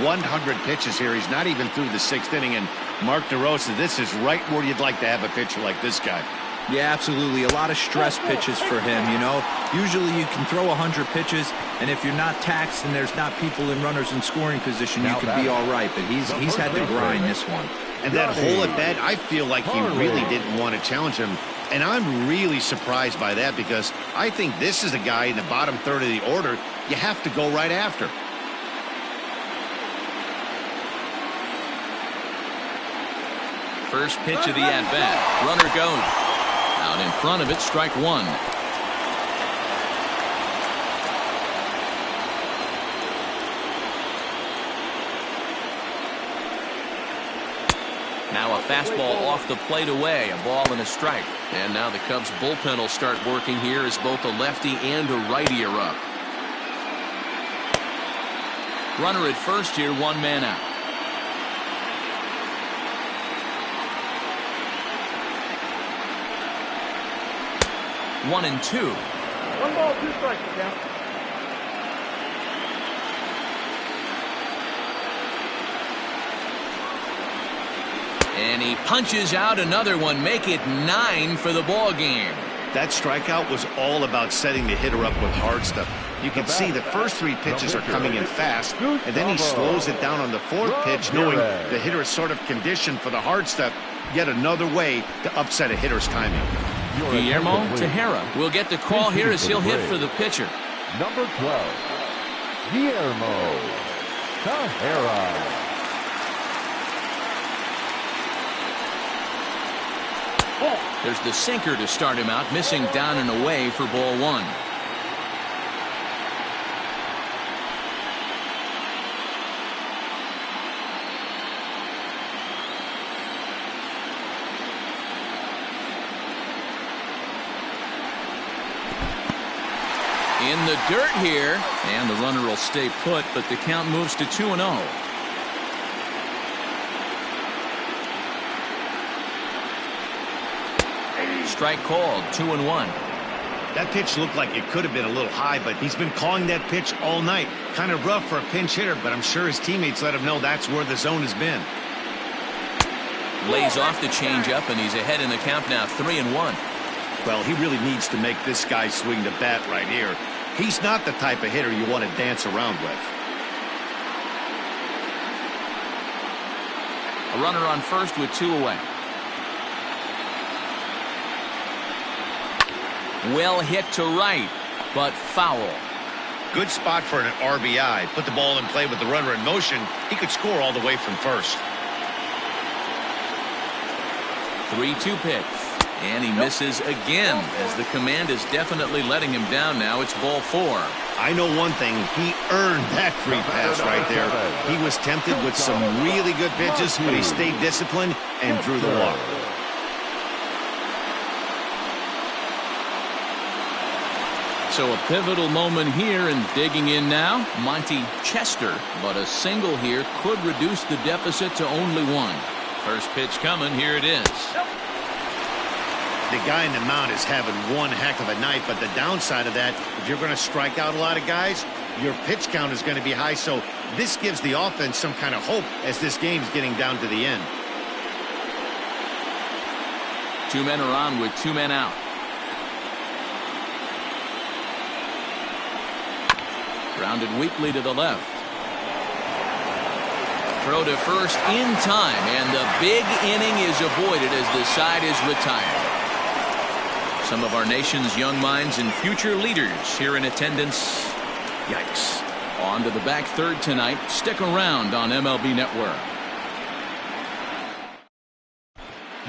100 pitches here. He's not even through the 6th inning. And Mark DeRosa, this is right where you'd like to have a pitcher like this guy. Yeah, absolutely. A lot of stress pitches for him, you know. Usually you can throw 100 pitches, and if you're not taxed and there's not people in runners in scoring position, you can be all right. But he's had to grind this one. And that hole at bat, I feel like he really didn't want to challenge him. And I'm really surprised by that because I think this is a guy in the bottom third of the order you have to go right after. First pitch of the at-bat. Runner goes. Out in front of it, strike one. Now a fastball off the plate away. A ball and a strike. And now the Cubs bullpen will start working here as both a lefty and a righty are up. Runner at first here, one man out. One and two. 1 ball, 2 strikes, count. And he punches out another one, make it 9 for the ball game. That strikeout was all about setting the hitter up with hard stuff. You can see the first 3 pitches are coming in fast, and then he slows it down on the 4th pitch, knowing the hitter is sort of conditioned for the hard stuff. Yet another way to upset a hitter's timing. Guillermo Tejera will get the call here as he'll hit for the pitcher. Number 12, Guillermo Tejera. There's the sinker to start him out, missing down and away for ball one. in the dirt here, and the runner will stay put, but the count moves to 2-0. Strike called, 2-1. That pitch looked like it could have been a little high, but he's been calling that pitch all night. Kind of rough for a pinch hitter, but I'm sure his teammates let him know that's where the zone has been. Lays off the changeup, and he's ahead in the count now, 3-1. Well, he really needs to make this guy swing the bat right here. He's not the type of hitter you want to dance around with. A runner on first with 2 away. Well hit to right, but foul. Good spot for an RBI. Put the ball in play with the runner in motion. He could score all the way from first. 3-2 pitch. And he misses again, as the command is definitely letting him down now. It's ball 4. I know one thing. He earned that free pass right there. He was tempted with some really good pitches, but he stayed disciplined and drew the walk. So a pivotal moment here, and digging in now, Monty Chester. But a single here could reduce the deficit to only 1. First pitch coming. Here it is. The guy in the mound is having one heck of a night, but the downside of that, if you're going to strike out a lot of guys, your pitch count is going to be high. So this gives the offense some kind of hope as this game's getting down to the end. 2 men are on with 2 men out. Grounded weakly to the left. Throw to first in time, and the big inning is avoided as the side is retired. Some of our nation's young minds and future leaders here in attendance. Yikes. On to the back third tonight. Stick around on MLB Network.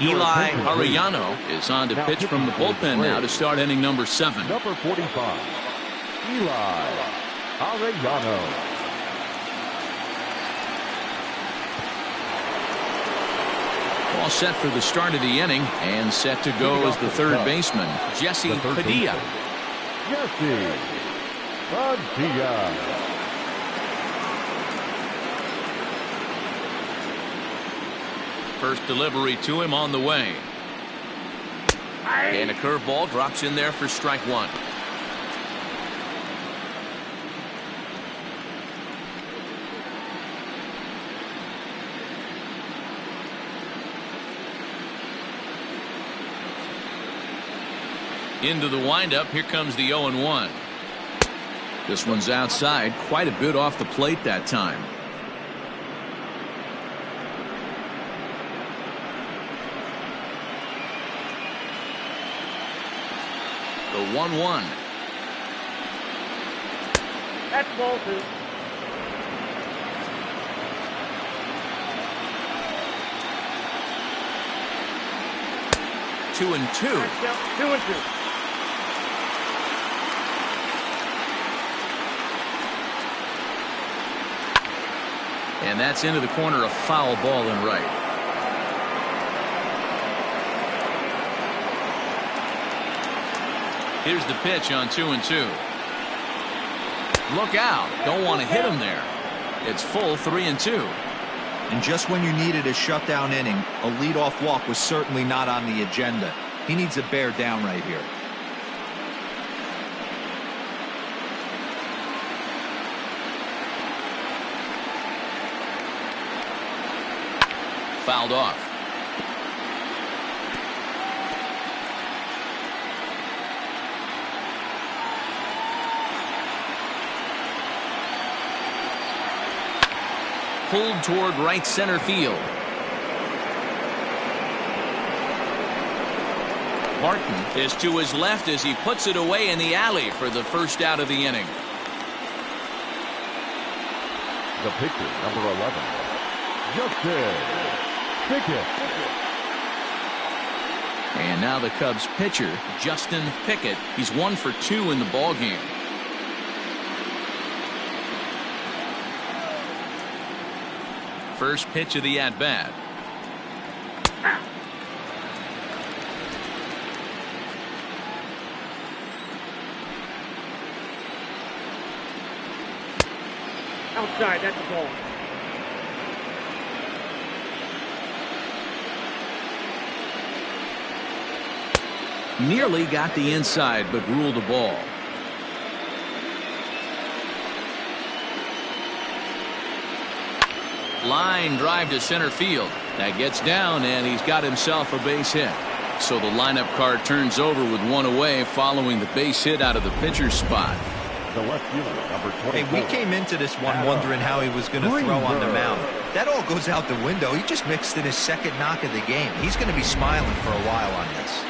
Eli Arellano is on to pitch from the bullpen now to start inning number 7. Number 45, Eli Arellano. All set for the start of the inning, and set to go as the third baseman, Jesse Padilla. Jesse Padilla. First delivery to him on the way. And a curveball drops in there for strike 1. Into the windup. Here comes the 0-1. This one's outside, quite a bit off the plate that time. The 1-1. That's ball 2. Two and two. 2-2. And that's into the corner, a foul ball and right. Here's the pitch on 2-2. Look out. Don't want to hit him there. It's full 3-2. And just when you needed a shutdown inning, a leadoff walk was certainly not on the agenda. He needs to bear down right here. Fouled off. Pulled toward right center field. Martin is to his left as he puts it away in the alley for the first out of the inning. The pitcher, number 11, Justin Pickett. And now the Cubs pitcher, Justin Pickett. He's 1 for 2 in the ballgame. First pitch of the at-bat. Outside, that's the ball. Nearly got the inside, but ruled the ball. Line drive to center field. That gets down, and he's got himself a base hit. So the lineup card turns over with one away following the base hit out of the pitcher's spot. The left fielder, number 24. Hey, we came into this one wondering how he was going to throw on the mound. That all goes out the window. He just mixed in his second knock of the game. He's going to be smiling for a while on this.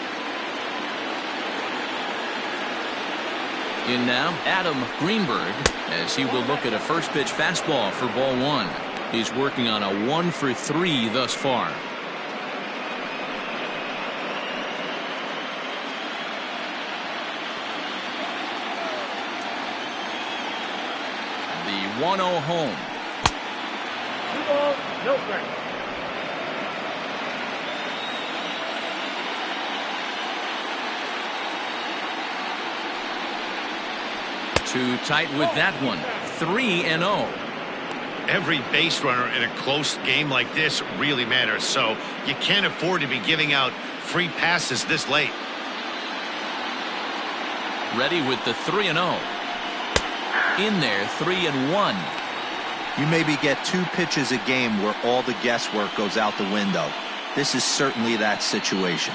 In now, Adam Greenberg, as he will look at a first pitch fastball for ball one. He's working on a 1-for-3 thus far. The 1-0 home. 2 balls, no strikes. Too tight with that one. 3-0. Every base runner in a close game like this really matters, so you can't afford to be giving out free passes this late. Ready with the 3-0. In there, 3-1. You maybe get 2 pitches a game where all the guesswork goes out the window. This is certainly that situation.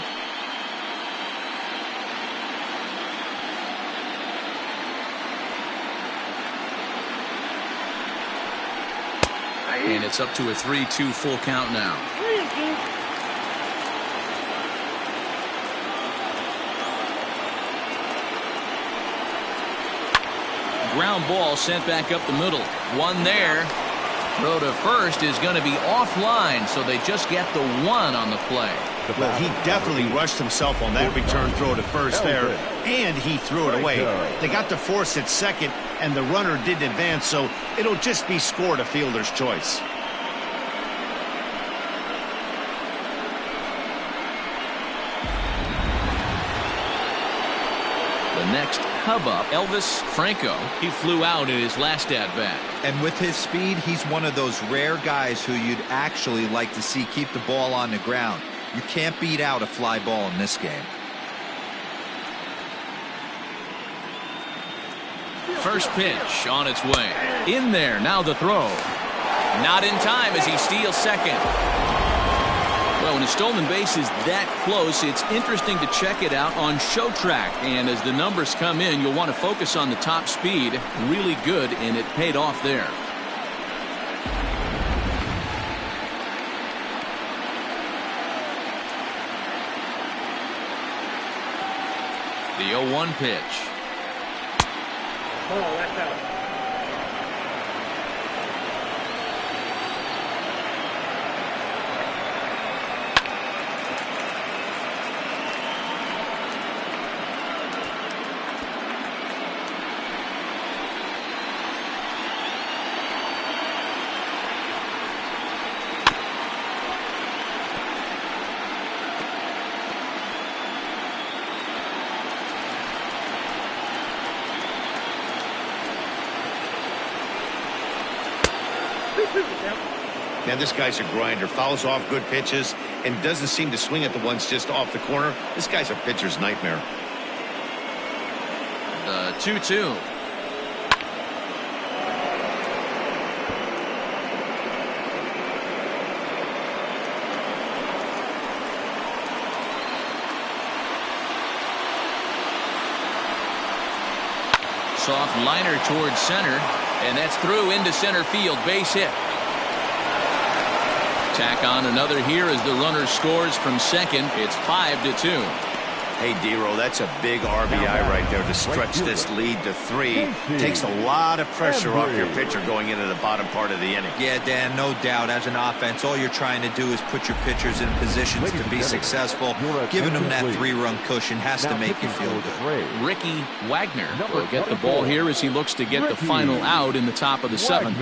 And it's up to a 3-2 full count now. 3-2. Ground ball sent back up the middle. One there. Throw to first is going to be offline, so they just get the 1 on the play. Well, he definitely rushed himself on that return throw to first there, and he threw it away. They got the force at second, and the runner didn't advance, so it'll just be scored a fielder's choice. The next Cub up, Elvis Franco. He flew out in his last at-bat. And with his speed, he's one of those rare guys who you'd actually like to see keep the ball on the ground. You can't beat out a fly ball in this game. First pitch on its way. In there, now the throw. Not in time as he steals second. Well, when a stolen base is that close, it's interesting to check it out on Show Track. And as the numbers come in, you'll want to focus on the top speed. Really good, and it paid off there. The 0-1 pitch. Ball, that's out. Man, this guy's a grinder. Fouls off good pitches and doesn't seem to swing at the ones just off the corner. This guy's a pitcher's nightmare. The 2-2. Soft liner towards center, and that's through into center field. Base hit. Tack on another here as the runner scores from second. It's 5-2. Hey, D-Roll, that's a big RBI right there to stretch this lead to 3. Takes a lot of pressure off your pitcher going into the bottom part of the inning. Yeah, Dan, no doubt. As an offense, all you're trying to do is put your pitchers in positions to be successful. Giving them that 3-run cushion has to make you feel good. Ricky Wagner will get the ball here as he looks to get the final out in the top of the 7th.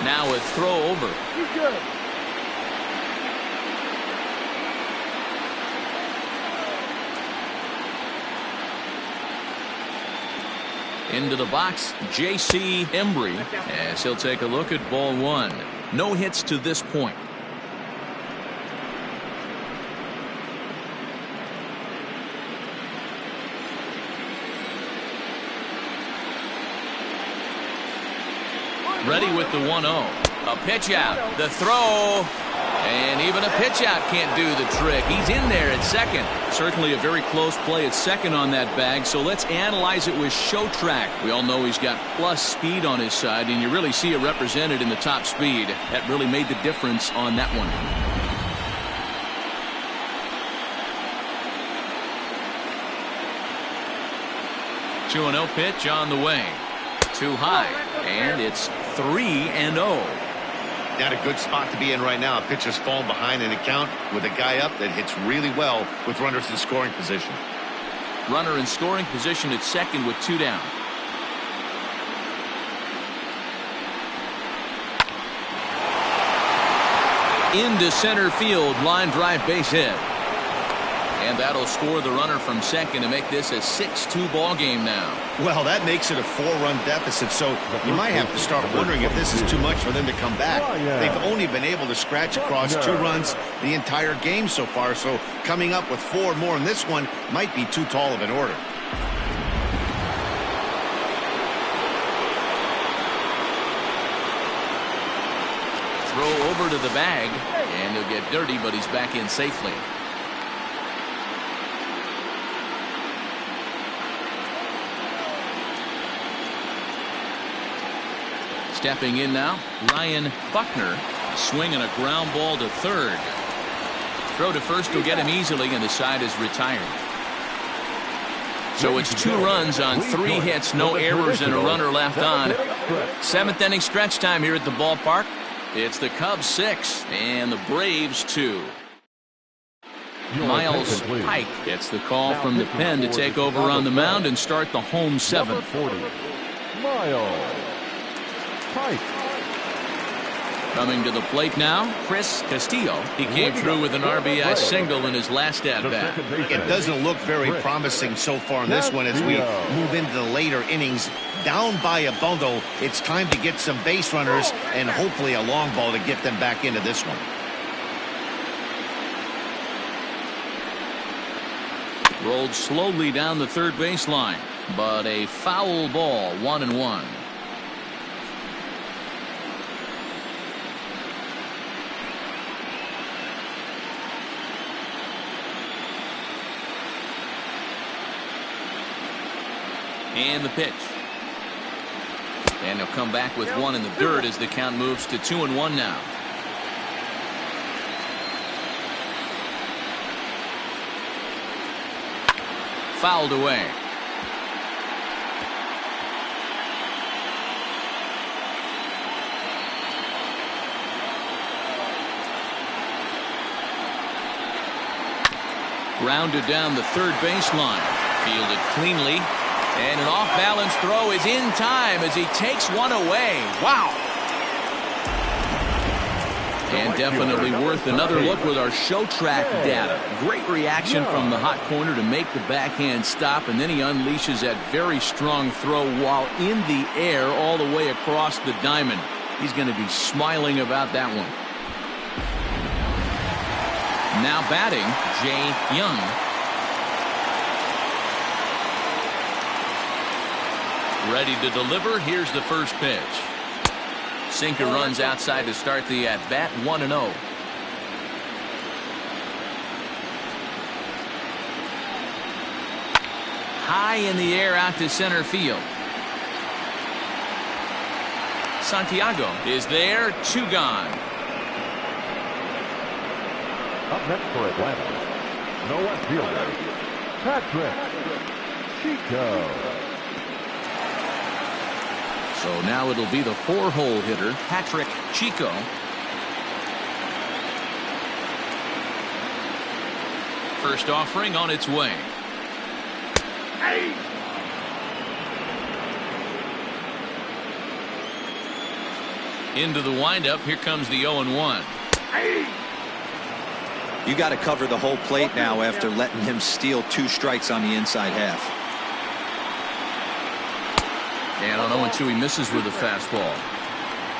Now a throw over. He's good. Into the box, J.C. Embry, as he'll take a look at ball one. No hits to this point. Ready with the 1-0. A pitch out. The throw. And even a pitch out can't do the trick. He's in there at second. Certainly a very close play at second on that bag. So let's analyze it with show track. We all know he's got plus speed on his side, and you really see it represented in the top speed. That really made the difference on that one. Two 2-0 pitch on the way. Too high. And it's 3-0. Not a good spot to be in right now. A pitcher's falling behind in a count with a guy up that hits really well with runners in scoring position. Runner in scoring position at second with 2 down. Into center field, line drive base hit. And that'll score the runner from second to make this a 6-2 ball game now. Well, that makes it a 4-run deficit, so you might have to start wondering if this is too much for them to come back. They've only been able to scratch across 2 runs the entire game so far, so coming up with 4 more in this one might be too tall of an order. Throw over to the bag, and he'll get dirty, but he's back in safely. Stepping in now, Ryan Buckner, swinging a ground ball to third. Throw to first will get him easily, and the side is retired. So it's 2 runs on 3 hits, no errors, and a runner left on. 7th inning stretch time here at the ballpark. It's the Cubs 6 and the Braves 2. Miles Pike gets the call from the pen to take over on the mound and start the home 7th. 40, Miles Pike. Coming to the plate now, Chris Castillo. He came through with an RBI single in his last at-bat. It doesn't look very promising so far in this one as we move into the later innings. Down by a bundle, it's time to get some base runners and hopefully a long ball to get them back into this one. Rolled slowly down the third baseline, but a foul ball, 1-1. And the pitch. And he'll come back with 1 in the dirt as the count moves to 2-1 now. Fouled away. Grounded down the third baseline. Fielded cleanly. And an off-balance throw is in time as he takes 1 away. Wow. And definitely worth another look with our show track data. Great reaction from the hot corner to make the backhand stop, and then he unleashes that very strong throw while in the air all the way across the diamond. He's going to be smiling about that one. Now batting, Jay Young. Ready to deliver. Here's the first pitch. Sinker runs outside to start the at-bat. 1-0. High in the air out to center field. Santiago is there. 2 gone. Up next for Atlanta, no left fielder, Patrick Chico. So now it'll be the 4-hole hitter, Patrick Chico. First offering on its way. Into the windup. Here comes the 0-1. You got to cover the whole plate now after letting him steal 2 strikes on the inside half. And on 0-2, he misses with a fastball.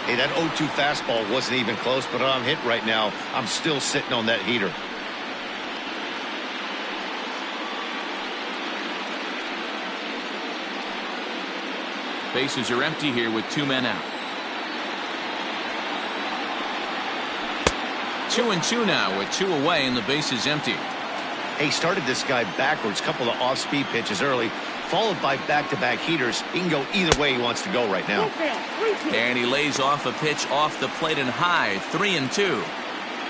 Hey, that 0-2 fastball wasn't even close, but I'm hit right now. I'm still sitting on that heater. Bases are empty here with 2 men out. 2-2 now with 2 away and the base is empty. He started this guy backwards, couple of off-speed pitches early, followed by back-to-back heaters. He can go either way he wants to go right now. And he lays off a pitch off the plate and high. 3-2.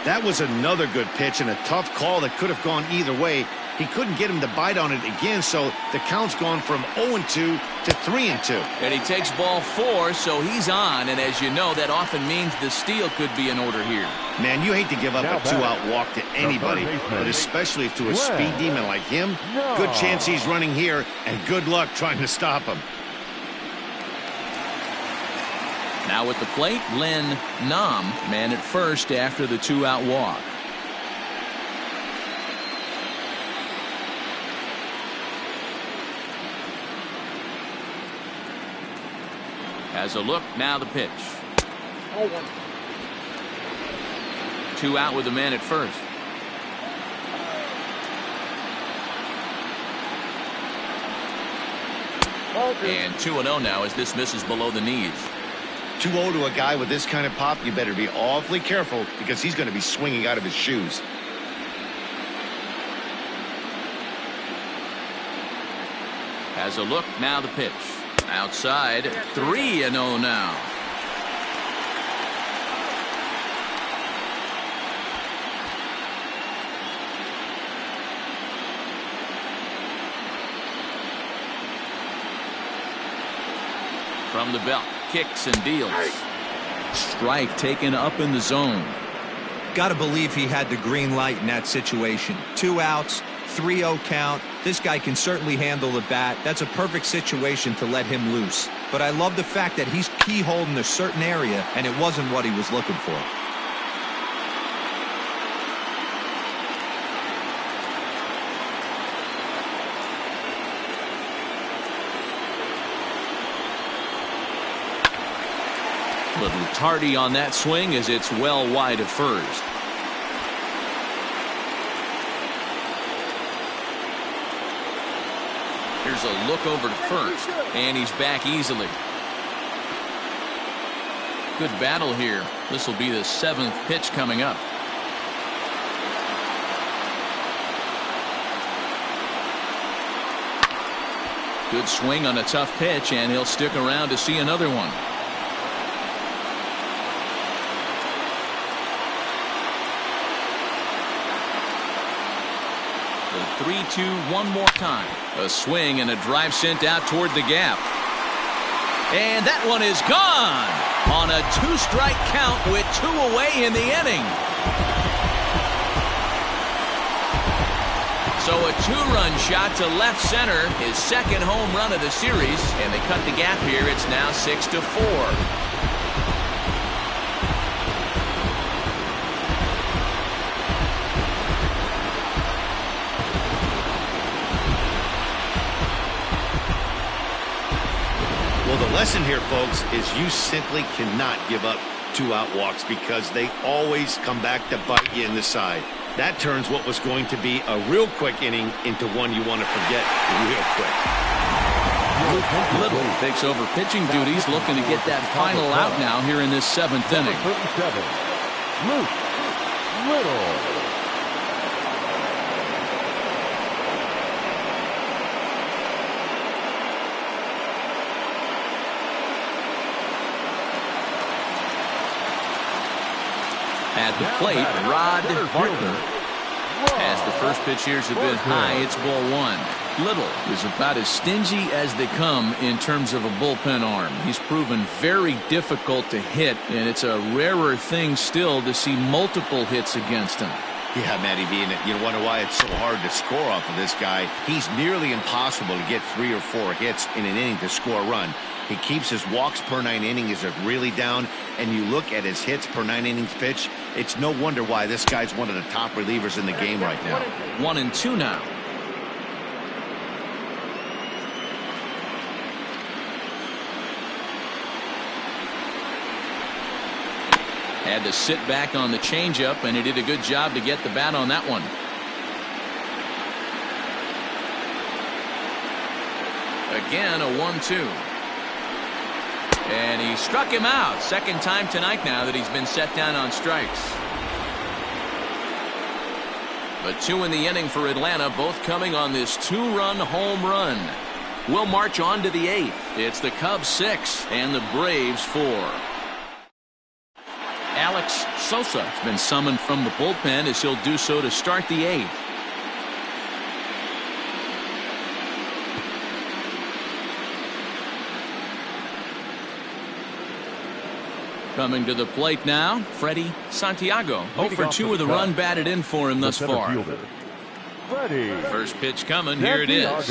That was another good pitch and a tough call that could have gone either way. He couldn't get him to bite on it again, so the count's gone from 0-2 to 3-2. And he takes ball 4, so he's on. And as you know, that often means the steal could be in order here. Man, you hate to give up a 2-out walk to anybody, but especially to a speed demon like him. Good chance he's running here, and good luck trying to stop him. Now at the plate, Lin Nam, man at first after the 2-out walk. Has a look, now the pitch. 2 out with the man at first. And 2-0 now as this misses below the knees. 2-0 to a guy with this kind of pop, you better be awfully careful because he's going to be swinging out of his shoes. Has a look, now the pitch. Outside, 3-0 now. From the belt, kicks and deals. Strike taken up in the zone. Got to believe he had the green light in that situation. 2 outs, 3-0 count. This guy can certainly handle the bat. That's a perfect situation to let him loose. But I love the fact that he's keyholding a certain area, and it wasn't what he was looking for. Little tardy on that swing as it's well wide of first. Here's a look over to first, and he's back easily. Good battle here. This will be the 7th pitch coming up. Good swing on a tough pitch, and he'll stick around to see another one. The 3-2 one more time. A swing and a drive sent out toward the gap. And that one is gone on a 2-strike count with 2 away in the inning. So a 2-run shot to left center, his 2nd home run of the series, and they cut the gap here. It's now 6-4. Well, the lesson here, folks, is you simply cannot give up 2-out walks because they always come back to bite you in the side. That turns what was going to be a real quick inning into one you want to forget real quick. Little takes over pitching duties, looking to get that final out now here in this 7th inning. Little. At the plate, Rod Bartler. As the first pitch here is a bit high, it's ball 1. Little is about as stingy as they come in terms of a bullpen arm. He's proven very difficult to hit, and it's a rarer thing still to see multiple hits against him. Yeah, Matty V, and you wonder why it's so hard to score off of this guy. He's nearly impossible to get 3 or 4 hits in an inning to score a run. He keeps his walks per 9 innings really down, and you look at his hits per 9 innings pitch, it's no wonder why this guy's one of the top relievers in the game right now. 1-2 now. Had to sit back on the changeup, and he did a good job to get the bat on that one. Again, a 1-2. And he struck him out. Second time tonight now that he's been set down on strikes. But 2 in the inning for Atlanta, both coming on this 2-run home run. We'll march on to the 8th. It's the Cubs 6 and the Braves 4. Alex Sosa has been summoned from the bullpen as he'll do so to start the 8th. Coming to the plate now, Freddie Santiago. 0 for 2 with a run batted in for him thus far. First pitch coming, here it is.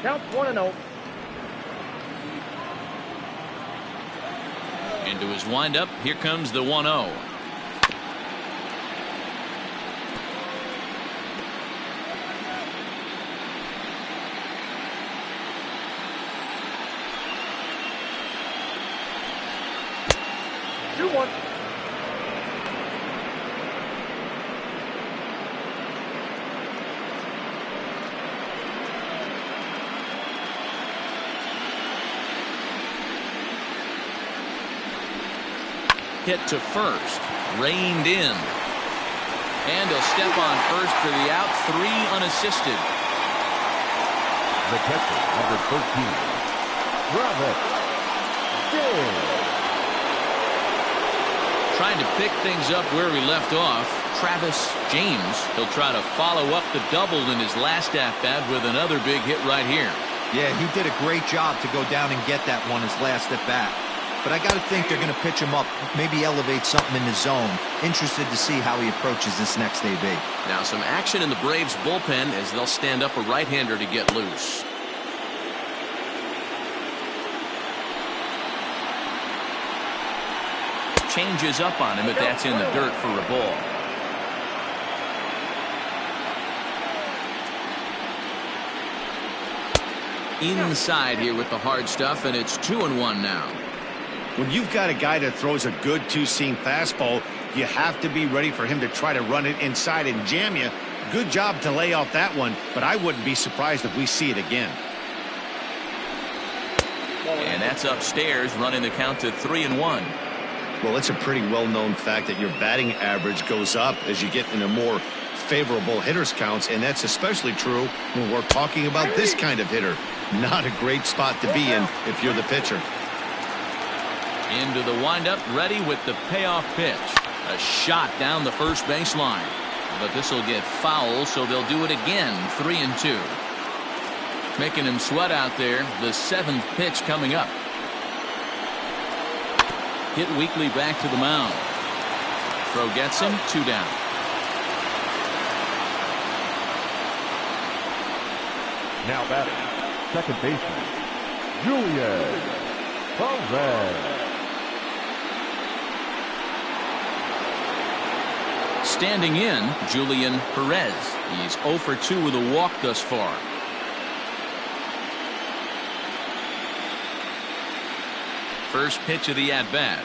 Counts 1-0. Into his windup, here comes the 1-0. Hit to first, reined in, and he'll step on first for the out. 3 unassisted. The catcher, number 13, Travis James. Trying to pick things up where we left off, Travis James. He'll try to follow up the double in his last at-bat with another big hit right here. Yeah, he did a great job to go down and get that one his last at-bat. But I got to think they're going to pitch him up, maybe elevate something in the zone. Interested to see how he approaches this next AB. Now some action in the Braves bullpen as they'll stand up a right-hander to get loose. Changes up on him, but that's in the dirt for a ball. Inside here with the hard stuff, and it's 2-1 now. When you've got a guy that throws a good 2-seam fastball, you have to be ready for him to try to run it inside and jam you. Good job to lay off that one, but I wouldn't be surprised if we see it again. And that's upstairs, running the count to 3-1. Well, it's a pretty well-known fact that your batting average goes up as you get into more favorable hitters counts, and that's especially true when we're talking about this kind of hitter. Not a great spot to be in if you're the pitcher. Into the windup, ready with the payoff pitch. A shot down the first baseline. But this will get foul, so they'll do it again. 3-2. Making him sweat out there. The 7th pitch coming up. Hit weakly back to the mound. Throw gets him. 2 down. Now batting, second baseman, Julian Perez. Standing in, Julian Perez. He's 0 for 2 with a walk thus far. First pitch of the at-bat.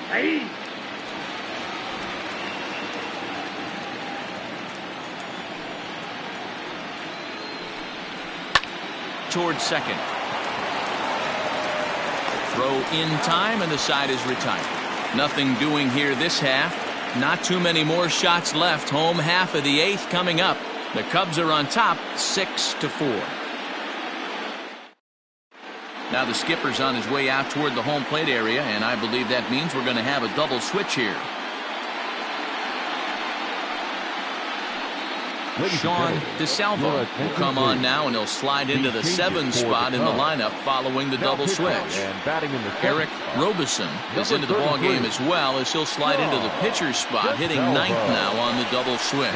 Hey. Towards second. Throw in time, and the side is retired. Nothing doing here this half. Not too many more shots left. Home half of the 8th coming up. The Cubs are on top, 6-4. Now the skipper's on his way out toward the home plate area, and I believe that means we're going to have a double switch here. Sean DeSalvo will come on now, and he'll slide into the 7 spot in the lineup following the double switch. Eric Robeson is into the ball game as well, as he'll slide into the pitcher's spot, hitting 9th now on the double switch.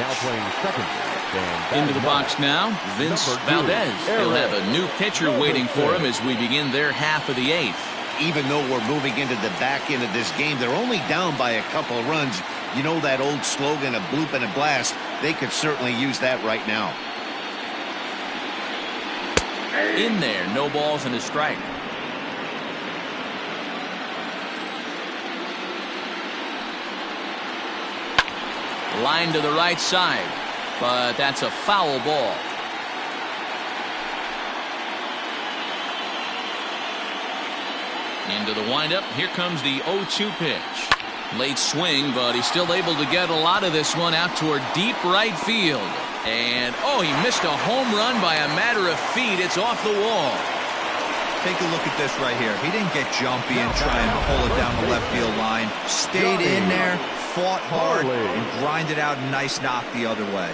Into the box now, Vince Valdez. He'll have a new pitcher waiting for him as we begin their half of the 8th. Even though we're moving into the back end of this game, they're only down by a couple of runs. You know that old slogan, a bloop and a blast? They could certainly use that right now. In there, no balls and a strike. Line to the right side, but that's a foul ball. Into the windup. Here comes the 0-2 pitch. Late swing, but he's still able to get a lot of this one out toward deep right field. And, oh, he missed a home run by a matter of feet. It's off the wall. Take a look at this right here. He didn't get jumpy and try and pull it down the left field line. Stayed in there, fought hard, and grinded out a nice knock the other way.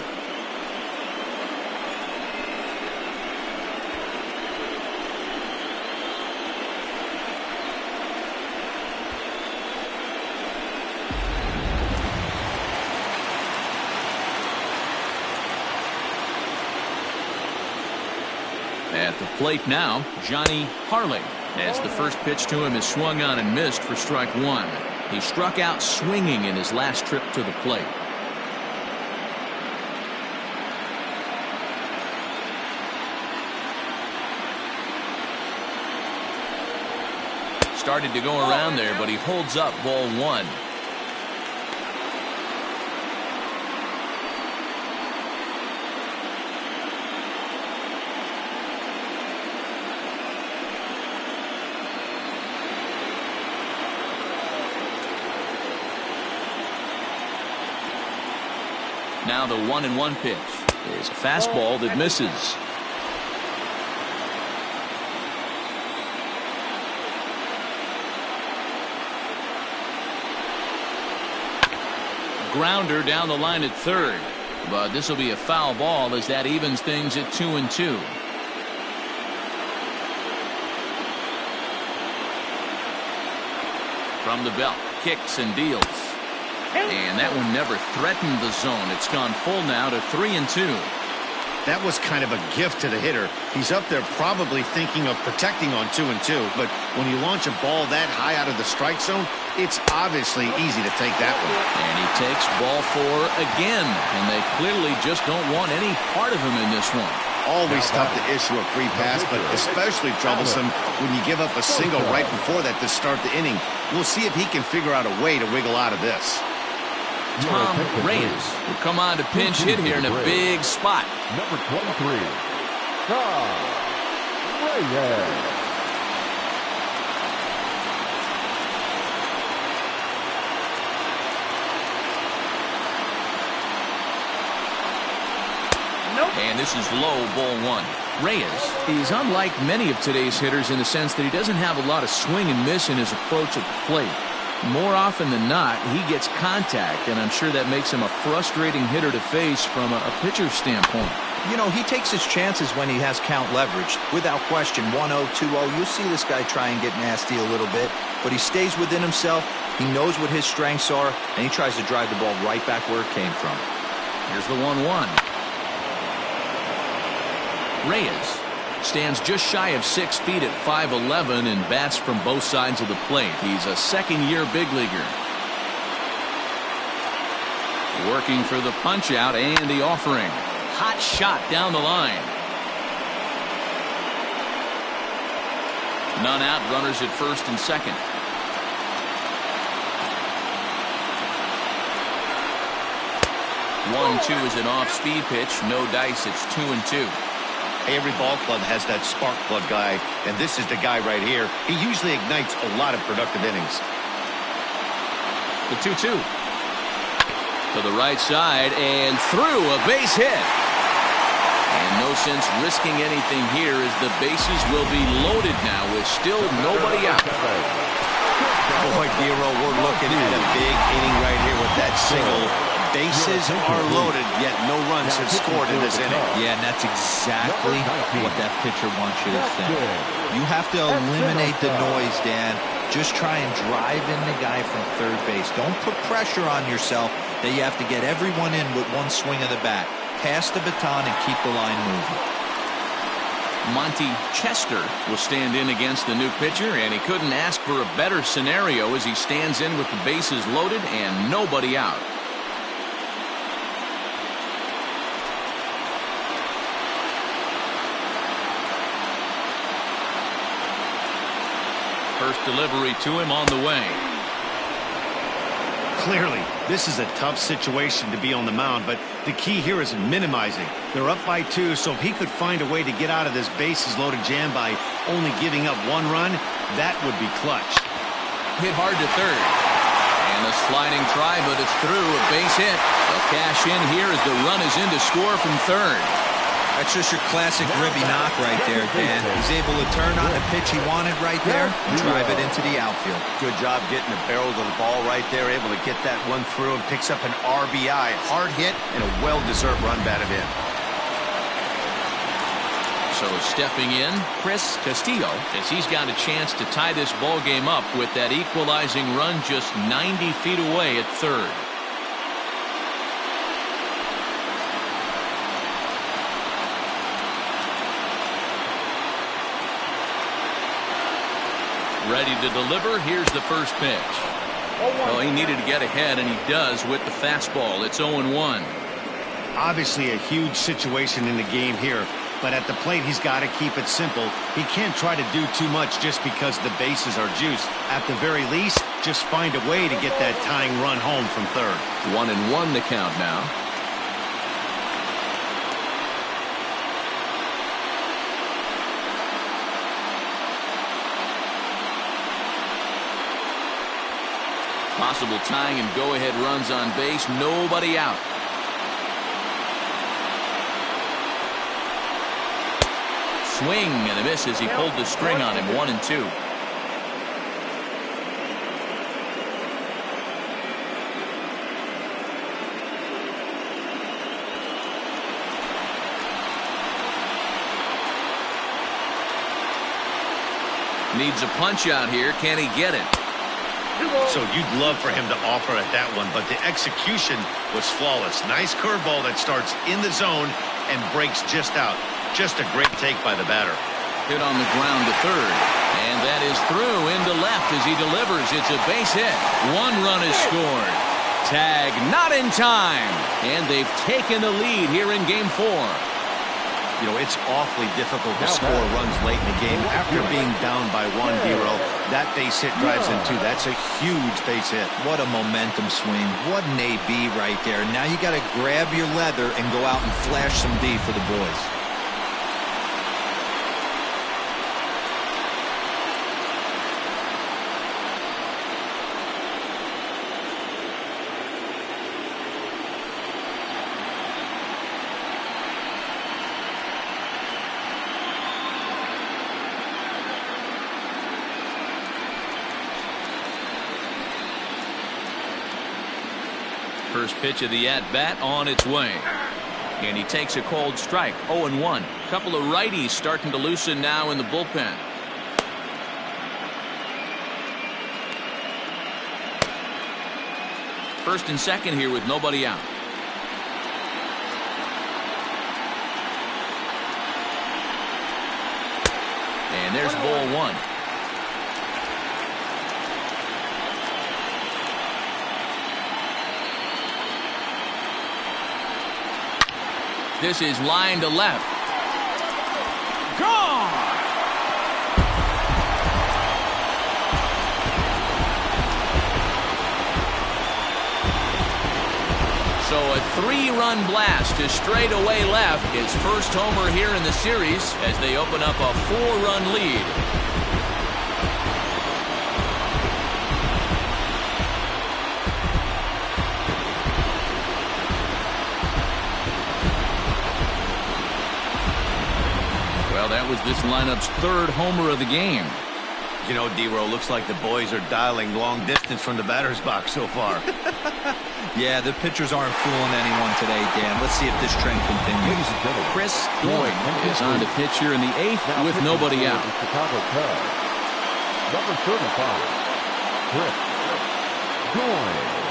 At the plate now, Johnny Harley, as the first pitch to him is swung on and missed for strike 1. He struck out swinging in his last trip to the plate. Started to go around there, but he holds up ball 1. Now the 1-1 pitch is a fastball that misses. Grounder down the line at third, but this will be a foul ball as that evens things at 2-2. From the belt, kicks and deals. And that one never threatened the zone. It's gone full now to 3-2. That was kind of a gift to the hitter. He's up there probably thinking of protecting on 2-2, but when you launch a ball that high out of the strike zone, it's obviously easy to take that one. And he takes ball 4 again, and they clearly just don't want any part of him in this one. Always tough to issue a free pass, but especially troublesome when you give up a single right before that to start the inning. We'll see if he can figure out a way to wiggle out of this. Tom Reyes will come on to pinch hit here in a big spot. Number 23, Tom Reyes. And this is low, ball 1. Reyes is unlike many of today's hitters in the sense that he doesn't have a lot of swing and miss in his approach at the plate. More often than not, he gets contact, and I'm sure that makes him a frustrating hitter to face from a pitcher's standpoint. You know, he takes his chances when he has count leverage. Without question, 1-0, 2-0, you'll see this guy try and get nasty a little bit, but he stays within himself. He knows what his strengths are, and he tries to drive the ball right back where it came from. Here's the 1-1. Reyes stands just shy of 6 feet at 5'11" and bats from both sides of the plate. He's a second-year big leaguer. Working for the punch-out and the offering. Hot shot down the line. None out, runners at first and second. One-two is an off-speed pitch. No dice. It's 2-2. Every ball club has that spark plug guy, and this is the guy right here. He usually ignites a lot of productive innings. The 2-2. To the right side and through, a base hit. And no sense risking anything here as the bases will be loaded now with still nobody out. Boy, Giro, we're looking at a big inning right here with that single. Bases are loaded, yet no runs have scored in this inning. Yeah, and that's exactly what that pitcher wants you to think. You have to eliminate the noise, Dan. Just try and drive in the guy from third base. Don't put pressure on yourself that you have to get everyone in with one swing of the bat. Pass the baton and keep the line moving. Monty Chester will stand in against the new pitcher, and he couldn't ask for a better scenario as he stands in with the bases loaded and nobody out. First delivery to him on the way. Clearly, this is a tough situation to be on the mound, but the key here is minimizing. They're up by 2, so if he could find a way to get out of this bases-loaded jam by only giving up 1 run, that would be clutch. Hit hard to third. And a sliding try, but it's through. A base hit. They'll cash in here as the run is in to score from third. That's just your classic ribby knock right there, Dan. He's able to turn on the pitch he wanted right there and drive it into the outfield. Good job getting the barrel of the ball right there, able to get that one through and picks up an RBI. Hard hit and a well-deserved run batted in. So stepping in, Chris Castillo, as he's got a chance to tie this ball game up with that equalizing run just 90 feet away at third. Ready to deliver. Here's the first pitch. Well, he needed to get ahead, and he does with the fastball. It's 0-1. Obviously a huge situation in the game here, but at the plate he's got to keep it simple. He can't try to do too much just because the bases are juiced. At the very least, just find a way to get that tying run home from third. 1-1 the count now. Possible tying and go-ahead runs on base. Nobody out. Swing and a miss as he pulled the string on him. 1-2. Needs a punch out here. Can he get it? So you'd love for him to offer at that one, but the execution was flawless. Nice curveball that starts in the zone and breaks just out. Just a great take by the batter. Hit on the ground to third. And that is through into left as he delivers. It's a base hit. 1 run is scored. Tag not in time. And they've taken the lead here in game 4. You know, it's awfully difficult to score runs late in the game after being down by 1, D-Roll. That base hit drives in 2. That's a huge base hit. What a momentum swing. What an AB right there. Now you got to grab your leather and go out and flash some D for the boys. First pitch of the at-bat on its way. And he takes a cold strike. 0-1. Couple of righties starting to loosen now in the bullpen. First and second here with nobody out. And there's ball 1. This is line to left. Gone! So a 3-run blast to straightaway left. His first homer here in the series as they open up a 4-run lead. That was this lineup's 3rd homer of the game. You know, D-Row, looks like the boys are dialing long distance from the batter's box so far. Yeah, the pitchers aren't fooling anyone today, Dan. Let's see if this trend continues. Chris Boyd is on to pitch here in the 8th with nobody out. Chicago Cubs. Number 35, Chris Boyd.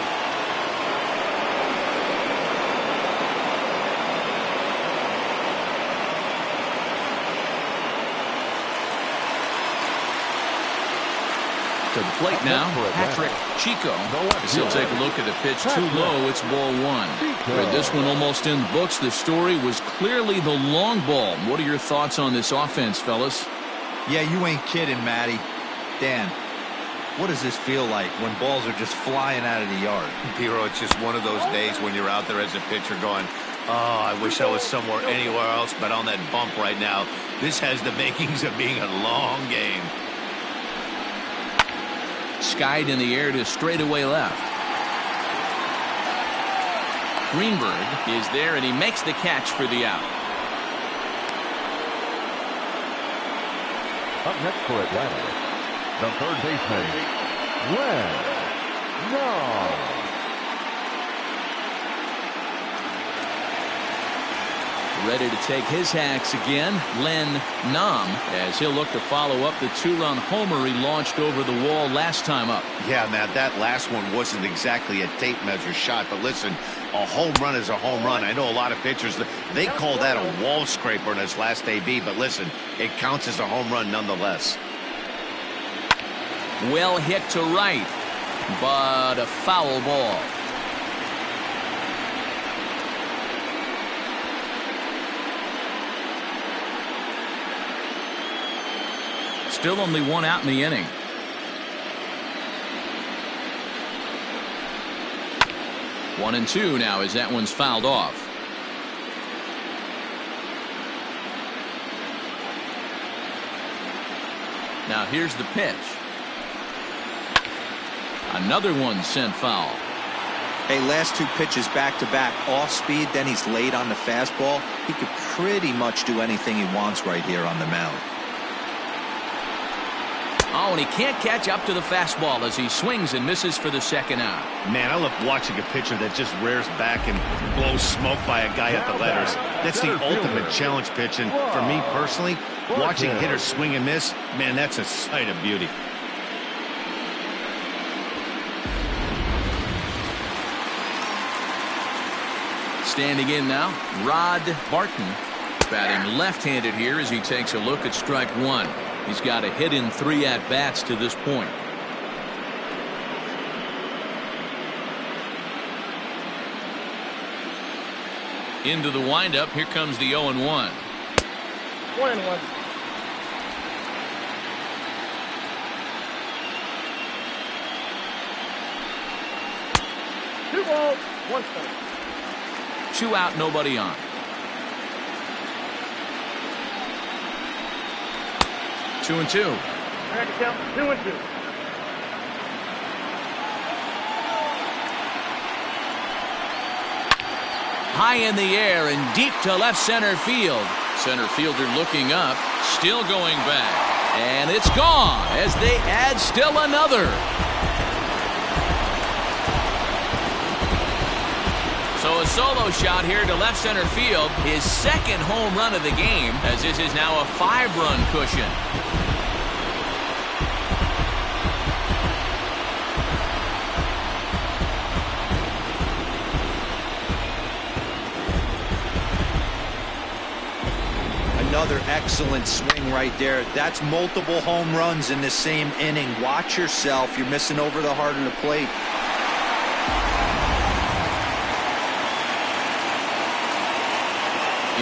To the plate now, Patrick Chico. As he'll take a look at the pitch too low, it's ball 1. With this one almost in the books, the story was clearly the long ball. What are your thoughts on this offense, fellas? Yeah, you ain't kidding, Matty. Dan, what does this feel like when balls are just flying out of the yard? D-Row, it's just one of those days when you're out there as a pitcher going, oh, I wish I was somewhere anywhere else but on that bump right now. This has the makings of being a long game. Skied in the air to straightaway left. Greenberg is there, and he makes the catch for the out. Up next for Atlanta, the third baseman, Len Nom. Ready to take his hacks again, Len Nom, as he'll look to follow up the 2-run homer he launched over the wall last time up. Yeah, Matt, that last one wasn't exactly a tape measure shot, but listen, a home run is a home run. I know a lot of pitchers, they call that a wall scraper in his last AB, but listen, it counts as a home run nonetheless. Well hit to right, but a foul ball. Still only 1 out in the inning. One and 2 now as that one's fouled off. Now here's the pitch. Another one sent foul. Hey, last 2 pitches back-to-back off speed, then he's late on the fastball. He could pretty much do anything he wants right here on the mound. Oh, and he can't catch up to the fastball as he swings and misses for the second out. Man, I love watching a pitcher that just rears back and blows smoke by a guy at the letters. That's the ultimate challenge pitch, and for me personally, watching hitters swing and miss, man, that's a sight of beauty. Standing in now, Rod Barton, batting left-handed here as he takes a look at strike 1. He's got a hit in 3 at-bats to this point. Into the windup, here comes the 0-1. 1-1. Two balls, 1 strike. 2 out, nobody on. Two and 2. Back to count 2-2. High in the air and deep to left center field. Center fielder looking up, still going back. And it's gone as they add still another. So a solo shot here to left center field, his second home run of the game, as this is now a 5-run cushion. Another excellent swing right there. That's multiple home runs in the same inning. Watch yourself. You're missing over the heart of the plate.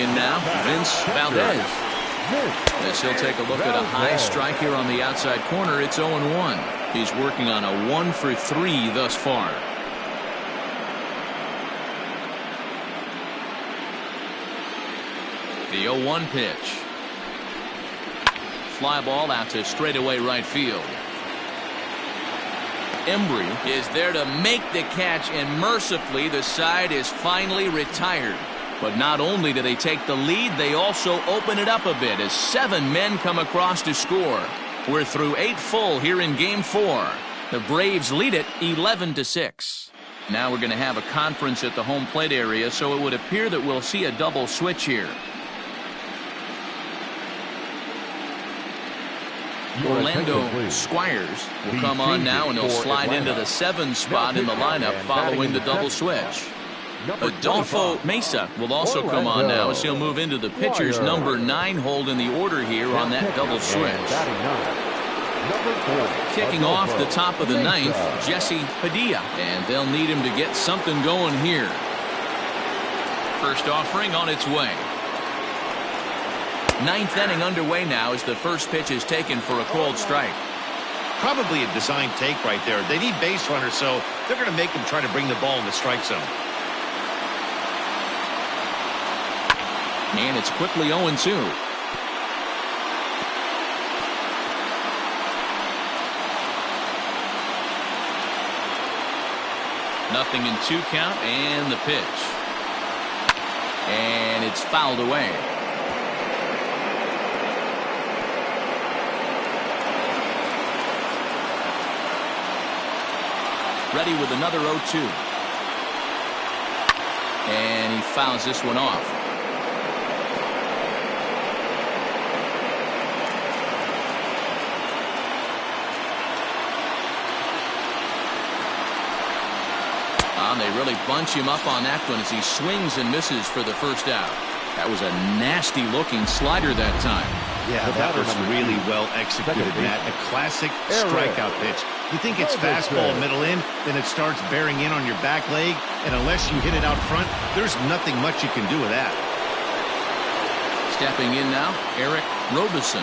In now, Vince Valdez. As he'll take a look at a high strike here on the outside corner, it's 0-1. He's working on a 1 for 3 thus far. The 0-1 pitch. Fly ball out to straightaway right field. Embry is there to make the catch, and mercifully the side is finally retired. But not only do they take the lead, they also open it up a bit as 7 men come across to score. We're through 8 full here in Game 4. The Braves lead it 11-6. Now we're going to have a conference at the home plate area, so it would appear that we'll see a double switch here. Orlando Squires will come on now, and he'll slide into the 7 spot in the lineup following the double switch. Adolfo Mesa will also come on now, as he'll move into the pitcher's number 9 hold in the order here on that double switch. Kicking off the top of the 9th, Jesse Padilla, and they'll need him to get something going here. First offering on its way. 9th inning underway now as the first pitch is taken for a called strike. Probably a design take right there. They need base runners, so they're going to make him try to bring the ball in the strike zone. And it's quickly 0-2. Nothing in 2 count, and the pitch. And it's fouled away. Ready with another 0-2. And he fouls this one off. They really bunch him up on that one as he swings and misses for the first out. That was a nasty looking slider that time. Yeah, that was really well executed, Matt. A classic strikeout pitch. You think it's fastball middle in, then it starts bearing in on your back leg, and unless you hit it out front, there's nothing much you can do with that. Stepping in now, Eric Robeson,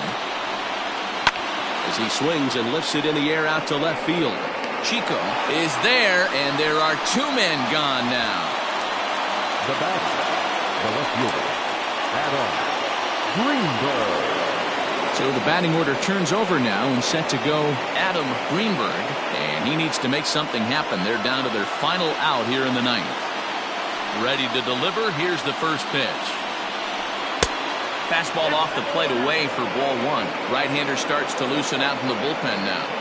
as he swings and lifts it in the air out to left field. Chico is there, and there are 2 men gone now. The batter, the left fielder, Adam Greenberg. So the batting order turns over now and set to go Adam Greenberg, and he needs to make something happen. They're down to their final out here in the 9th. Ready to deliver. Here's the first pitch. Fastball off the plate away for ball 1. Right-hander starts to loosen out in the bullpen now.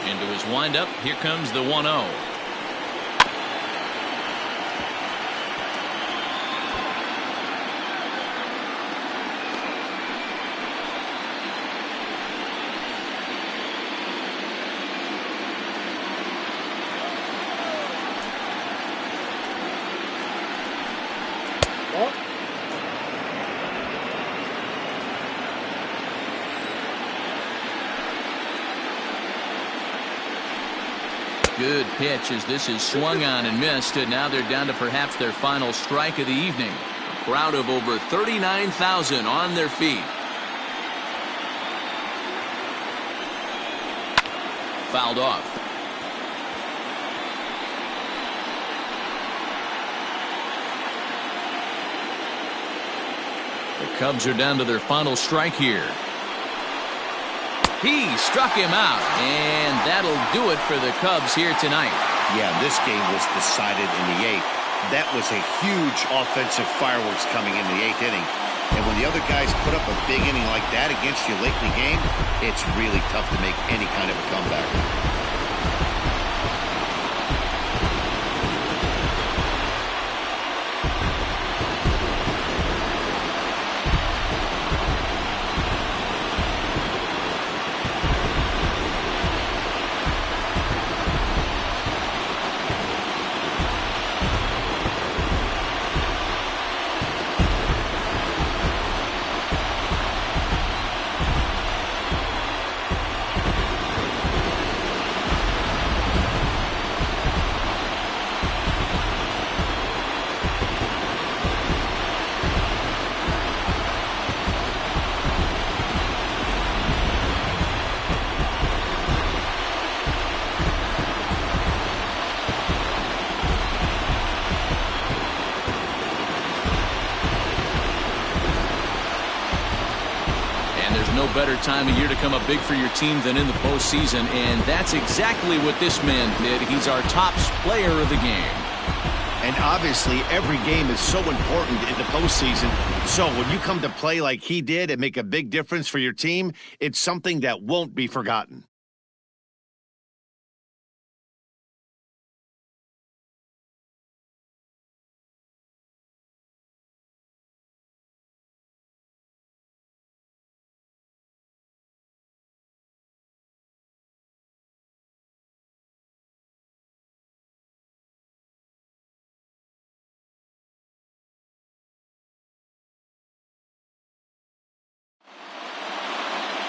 Into his windup, here comes the 1-0. Good pitch as this is swung on and missed, and now they're down to perhaps their final strike of the evening. A crowd of over 39,000 on their feet. Fouled off. The Cubs are down to their final strike here. He struck him out, and that'll do it for the Cubs here tonight. Yeah, this game was decided in the 8th. That was a huge offensive fireworks coming in the 8th inning. And when the other guys put up a big inning like that against you late in the game, it's really tough to make any kind of a comeback. Better time of year to come up big for your team than in the postseason, and that's exactly what this man did. He's our top player of the game. And obviously, every game is so important in the postseason. So when you come to play like he did and make a big difference for your team, it's something that won't be forgotten.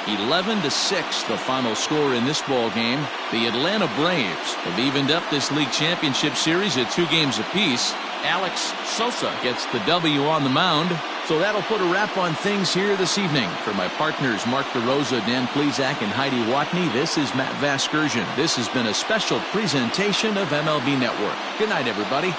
(11-6) the final score in this ball game. The Atlanta Braves have evened up this league championship series at 2 games apiece. Alex Sosa gets the W on the mound. So that'll put a wrap on things here this evening. For my partners Mark DeRosa, Dan Plesac, and Heidi Watney, this is Matt Vasgersian. This has been a special presentation of MLB Network. Good night, everybody.